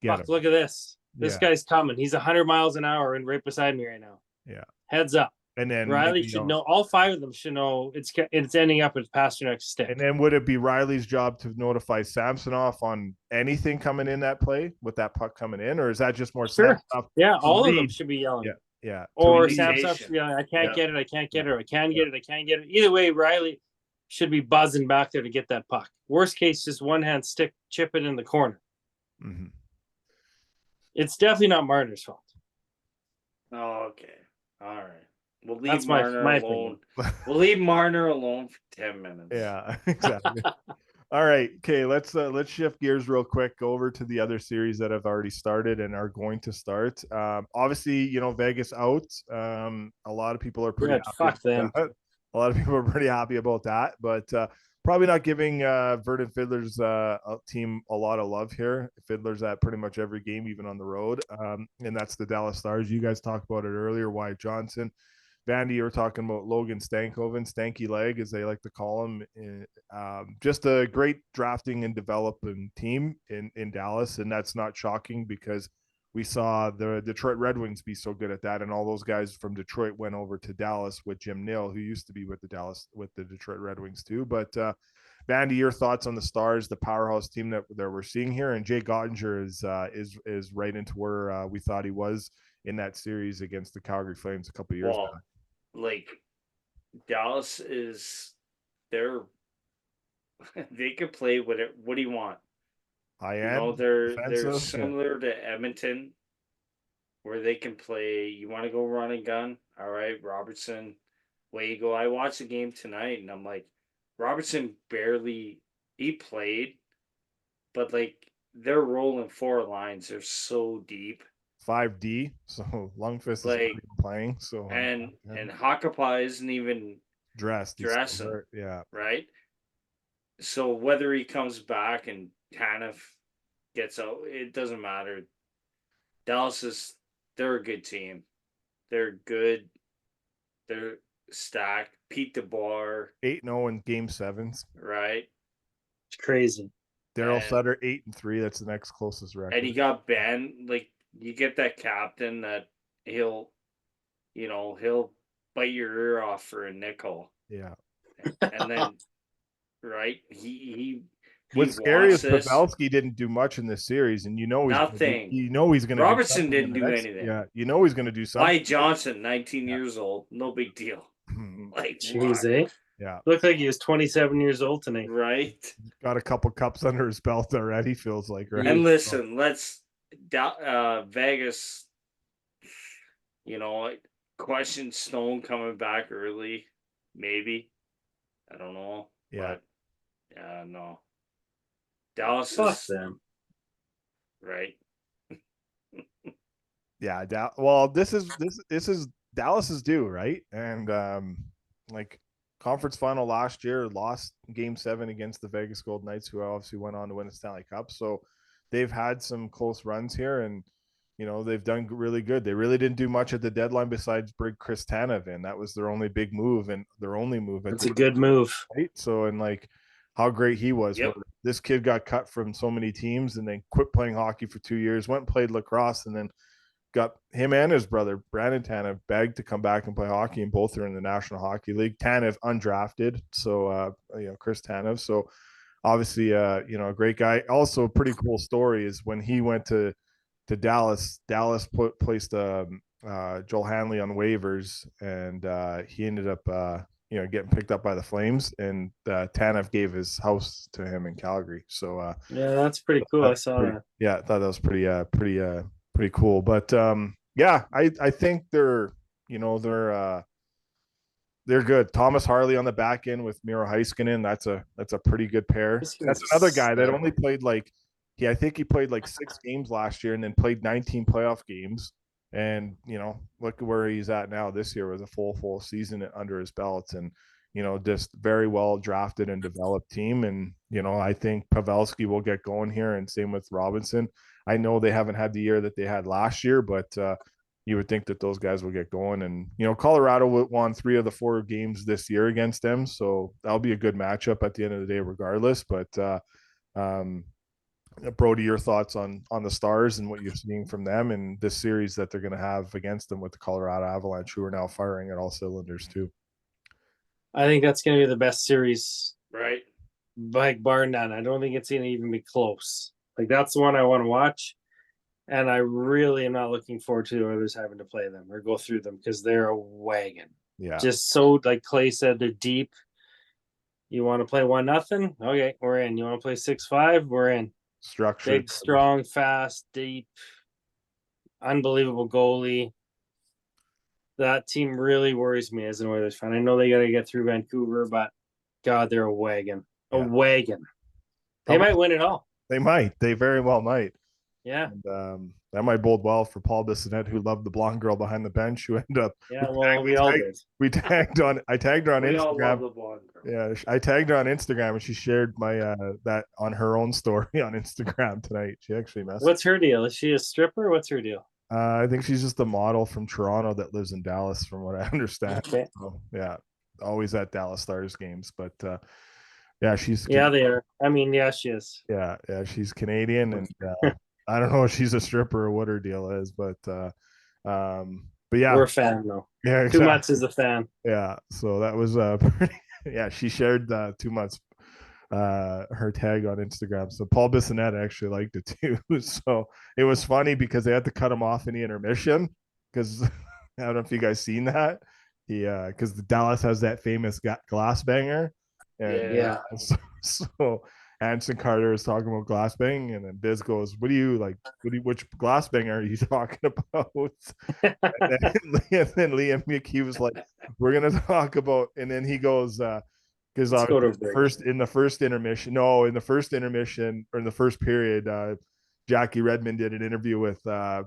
[SPEAKER 1] Get
[SPEAKER 3] fuck,
[SPEAKER 1] him.
[SPEAKER 3] look at this. This
[SPEAKER 1] Yeah.
[SPEAKER 3] guy's coming. He's 100 miles an hour and right beside me right now.
[SPEAKER 1] Yeah.
[SPEAKER 3] Heads up."
[SPEAKER 1] And then
[SPEAKER 3] Riley
[SPEAKER 1] maybe,
[SPEAKER 3] should know. All 5 of them should know it's ending up with Pasternak's stick.
[SPEAKER 1] And then would it be Riley's job to notify Samsonov on anything coming in that play with that puck coming in, or is that just more
[SPEAKER 3] Sure.
[SPEAKER 1] Samsonov?
[SPEAKER 3] Yeah, all of them
[SPEAKER 1] lead.
[SPEAKER 3] should be yelling.
[SPEAKER 1] Yeah.
[SPEAKER 3] Or
[SPEAKER 2] lead
[SPEAKER 3] Samsonov
[SPEAKER 2] nation.
[SPEAKER 3] should be yelling, "I can't
[SPEAKER 2] Yeah.
[SPEAKER 3] get it. I can't get it. Or I can get it. I can't get it." Either way, Riley should be buzzing back there to get that puck. Worst case, just one hand stick, chip it in the corner.
[SPEAKER 1] Mm-hmm.
[SPEAKER 3] It's definitely not Marner's fault.
[SPEAKER 2] Oh, okay. All right. We'll leave
[SPEAKER 3] That's my
[SPEAKER 2] Marner
[SPEAKER 3] opinion.
[SPEAKER 2] alone. We'll leave Marner alone for 10 minutes.
[SPEAKER 1] Yeah, exactly. All right. Okay, let's shift gears real quick over to the other series that have already started and are going to start. Obviously, Vegas out. A lot of people are pretty
[SPEAKER 3] Good.
[SPEAKER 1] happy
[SPEAKER 3] Fuck them.
[SPEAKER 1] about that. A lot of people are pretty happy about that, but probably not giving Verdant Fiddlers team a lot of love here. Fiddlers at pretty much every game, even on the road, and that's the Dallas Stars. You guys talked about it earlier. Wyatt Johnson. Vandy, you were talking about Logan Stankoven, Stanky Leg, as they like to call him. Just a great drafting and developing team in Dallas, and that's not shocking because we saw the Detroit Red Wings be so good at that, and all those guys from Detroit went over to Dallas with Jim Nill, who used to be with the Detroit Red Wings too. But Vandy, your thoughts on the Stars, the powerhouse team that we're seeing here, and Jay Gottinger is right into where we thought he was in that series against the Calgary Flames a couple years back.
[SPEAKER 2] Like Dallas is they could play what do you want? They're similar to Edmonton, where they can play. You want to go run and gun? All right, Robertson, way you go. I watched the game tonight, and I'm like, Robertson he played, but like they're rolling 4 lines. They're so deep.
[SPEAKER 1] 5D, so Lundqvist is playing. So
[SPEAKER 2] and Hakanpää isn't even
[SPEAKER 1] dressing. Yeah,
[SPEAKER 2] right. So whether he comes back and Tanev gets out, it doesn't matter. Dallas they're a good team. They're good. They're stacked. Pete DeBoer
[SPEAKER 1] 8-0 in Game 7s.
[SPEAKER 2] Right.
[SPEAKER 3] It's crazy.
[SPEAKER 1] Daryl Sutter 8-3. That's the next closest record.
[SPEAKER 2] And he got Ben. Like you get that captain that he'll bite your ear off for a nickel.
[SPEAKER 1] Yeah.
[SPEAKER 2] And then right, he
[SPEAKER 1] what's scary is Pavelski didn't do much in this series, and he's
[SPEAKER 2] nothing.
[SPEAKER 1] He's going to.
[SPEAKER 2] Robertson didn't do anything.
[SPEAKER 1] Yeah, he's going to do something.
[SPEAKER 2] Wyatt Johnson, 19 years old, no big deal. Like,
[SPEAKER 3] jeez, eh?
[SPEAKER 1] Yeah,
[SPEAKER 3] looked like he was 27 years old tonight.
[SPEAKER 2] Right.
[SPEAKER 1] Got a couple cups under his belt already. Feels like, right?
[SPEAKER 2] And listen, Vegas. Question Stone coming back early, maybe. I don't know.
[SPEAKER 1] Yeah.
[SPEAKER 2] But, no. Dallas
[SPEAKER 3] Fuck them.
[SPEAKER 2] Right.
[SPEAKER 1] Yeah. Well, this is Dallas's due, right? And conference final last year, lost Game 7 against the Vegas Golden Knights, who obviously went on to win the Stanley Cup. So they've had some close runs here, and they've done really good. They really didn't do much at the deadline besides bring Chris Tanev in. That was their only big move and their only move.
[SPEAKER 3] It's a good move,
[SPEAKER 1] right? So, and how great he was.
[SPEAKER 2] Yep.
[SPEAKER 1] This kid got cut from so many teams and then quit playing hockey for 2 years, went and played lacrosse, and then got him and his brother Brandon Tanev begged to come back and play hockey, and both are in the National Hockey League. Tanev undrafted, so Chris Tanev. So obviously, a great guy. Also, a pretty cool story is when he went to Dallas. Dallas placed Joel Hanley on waivers, and he ended up getting picked up by the Flames, and Tanev gave his house to him in Calgary. So
[SPEAKER 3] yeah, that's pretty cool. I saw that.
[SPEAKER 1] Yeah, I thought that was pretty cool. But I think they're good. Thomas Harley on the back end with Miro Heiskanen. That's a pretty good pair. That's another guy that only played I think he played 6 games last year and then played 19 playoff games. And, look where he's at now this year with a full season under his belt, and, just very well drafted and developed team. And, I think Pavelski will get going here, and same with Robinson. I know they haven't had the year that they had last year, but you would think that those guys will get going. And, Colorado won 3 of the 4 games this year against them. So that'll be a good matchup at the end of the day, regardless. But, Brody, your thoughts on the Stars and what you're seeing from them in this series that they're going to have against them with the Colorado Avalanche, who are now firing at all cylinders too.
[SPEAKER 3] I think that's going to be the best series,
[SPEAKER 2] right?
[SPEAKER 3] Bar none. I don't think it's going to even be close. That's the one I want to watch, and I really am not looking forward to the Oilers having to play them or go through them, because they're a wagon.
[SPEAKER 1] Yeah,
[SPEAKER 3] just so like Clay said, they're deep. You want to play 1-0? Okay, we're in. You want to play 6-5? We're in.
[SPEAKER 1] Structured,
[SPEAKER 3] big, strong, fast, deep. unbelievable goalie. That team really worries me as an Oilers fan. I know they got to get through Vancouver, but God, they're a wagon. A
[SPEAKER 1] Yeah.
[SPEAKER 3] wagon. They might win it all.
[SPEAKER 1] They might. They very well might.
[SPEAKER 3] Yeah.
[SPEAKER 1] And that might bode well for Paul Bissonnette, who loved the blonde girl behind the bench, who ended up.
[SPEAKER 3] Yeah, well, we all did.
[SPEAKER 1] I tagged her on
[SPEAKER 2] We all love
[SPEAKER 1] Instagram.
[SPEAKER 2] the blonde girl.
[SPEAKER 1] Yeah, I tagged her on Instagram, and she shared my that on her own story on Instagram tonight. She actually messaged.
[SPEAKER 3] What's her deal? Is she a stripper? What's her deal?
[SPEAKER 1] I think she's just a model from Toronto that lives in Dallas, from what I understand.
[SPEAKER 3] Okay.
[SPEAKER 1] So, yeah, always at Dallas Stars games, but yeah, she's
[SPEAKER 3] Yeah, they are. I mean, yeah, she is.
[SPEAKER 1] yeah, she's Canadian, and I don't know if she's a stripper or what her deal is, but yeah,
[SPEAKER 3] We're a fan though.
[SPEAKER 1] yeah,
[SPEAKER 3] Too much is a fan.
[SPEAKER 1] Yeah, so that was pretty. Yeah, she shared 2 months her tag on Instagram. So Paul Bissonnette actually liked it too. So it was funny because they had to cut him off in the intermission because I don't know if you guys seen that. He because the Dallas has that famous glass banger. And,
[SPEAKER 3] Yeah.
[SPEAKER 1] So Anson Carter is talking about glass bang, and then Biz goes, "What do you like? Which glass banger are you talking about?" and then Liam McHugh was like, "We're gonna talk about," and then he goes, because first in the first intermission or in the first period, Jackie Redmond did an interview with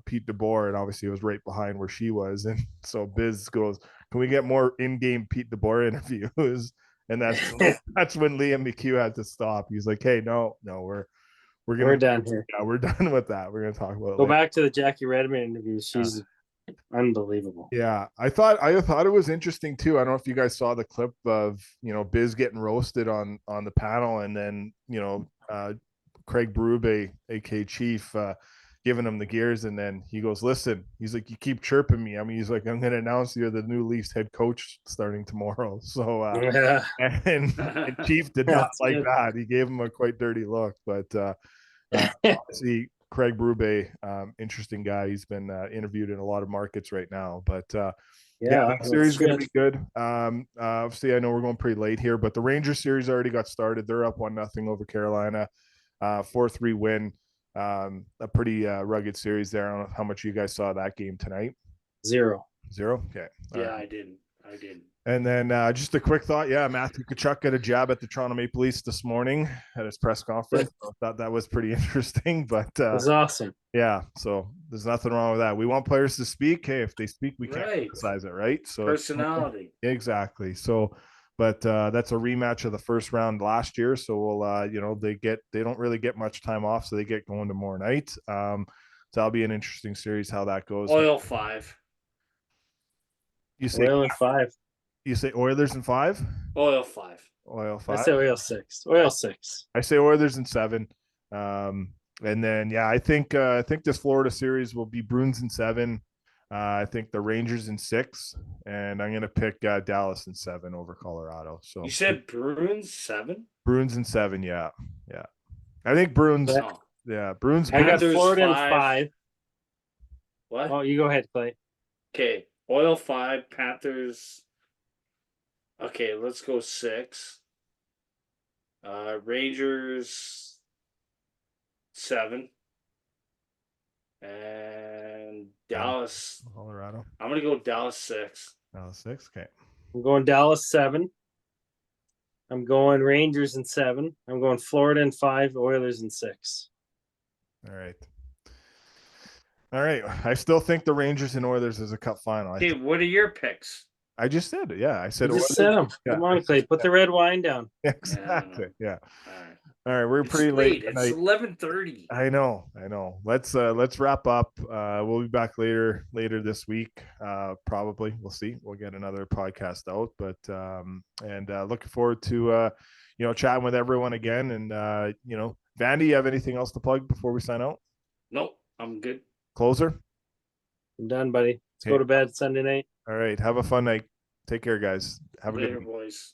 [SPEAKER 1] Pete DeBoer, and obviously it was right behind where she was, and so Biz goes, "Can we get more in-game Pete DeBoer interviews?" And that's when Liam McHugh had to stop. He's like, "Hey, no, we're
[SPEAKER 3] done here.
[SPEAKER 1] Yeah, we're done with that. We're gonna talk about it
[SPEAKER 3] Go
[SPEAKER 1] later."
[SPEAKER 3] back to the Jackie Redmond interview. She's unbelievable.
[SPEAKER 1] Yeah, I thought it was interesting too. I don't know if you guys saw the clip of Biz getting roasted on the panel, and then Craig Berube, aka Chief, giving him the gears, and then he goes, "Listen," he's like, "You keep chirping me." I mean, he's like, "I'm going to announce you're the new Leafs head coach starting tomorrow." So and Chief did not like that. He gave him a quite dirty look, but obviously Craig Berube, interesting guy. He's been interviewed in a lot of markets right now, but the series is going to be good. Obviously, I know we're going pretty late here, but the Rangers series already got started. They're up 1-0 over Carolina, 4-3 win. A pretty rugged series there. I don't know how much you guys saw that game tonight.
[SPEAKER 3] 0.
[SPEAKER 1] Okay.
[SPEAKER 2] Yeah, right. I didn't.
[SPEAKER 1] And then just a quick thought. Yeah, Matthew Tkachuk got a jab at the Toronto Maple Leafs this morning at his press conference. I thought that was pretty interesting, but it
[SPEAKER 3] was awesome.
[SPEAKER 1] Yeah, so there's nothing wrong with that. We want players to speak. Hey, if they speak, we can't criticize it, right? So
[SPEAKER 2] personality.
[SPEAKER 1] Exactly. So, but that's a rematch of the first round last year. So we'll, they don't really get much time off, so they get going tomorrow night. So that'll be an interesting series how that goes.
[SPEAKER 2] Oil 5.
[SPEAKER 1] You say
[SPEAKER 3] Oil in 5.
[SPEAKER 1] You say Oilers in 5?
[SPEAKER 2] Oil 5.
[SPEAKER 1] Oil 5.
[SPEAKER 3] I say Oil 6. Oil 6.
[SPEAKER 1] I say Oilers in 7. And then I think this Florida series will be Bruins in 7. I think the Rangers in 6, and I'm gonna pick Dallas in 7 over Colorado. So
[SPEAKER 2] you said Bruins 7?
[SPEAKER 1] Bruins in 7, yeah. I think Bruins. Bruins.
[SPEAKER 3] I got Florida in 5.
[SPEAKER 2] What?
[SPEAKER 3] Oh, you go ahead, Clay.
[SPEAKER 2] Okay, Oil 5, Panthers. Okay, let's go 6. Rangers 7. And Dallas.
[SPEAKER 1] Colorado.
[SPEAKER 2] I'm going to go Dallas 6.
[SPEAKER 1] Dallas 6, okay.
[SPEAKER 3] I'm going Dallas 7. I'm going Rangers in 7. I'm going Florida in 5, Oilers in 6.
[SPEAKER 1] All right. I still think the Rangers and Oilers is a cup final.
[SPEAKER 2] Okay, what are your picks?
[SPEAKER 1] I just said it. Yeah, I said
[SPEAKER 3] you just said them. Yeah. Come on, Clay. Put the red wine down.
[SPEAKER 1] Exactly. Yeah. All right. We're
[SPEAKER 2] it's
[SPEAKER 1] pretty late.
[SPEAKER 2] It's 11:30.
[SPEAKER 1] I know. Let's wrap up. We'll be back later this week. Probably. We'll see. We'll get another podcast out. But looking forward to chatting with everyone again. And Vandy, you have anything else to plug before we sign out?
[SPEAKER 2] Nope. I'm good.
[SPEAKER 1] Closer?
[SPEAKER 3] I'm done, buddy. Let's go to bed Sunday night.
[SPEAKER 1] All right. Have a fun night. Take care, guys. Have a good night.
[SPEAKER 2] Boys.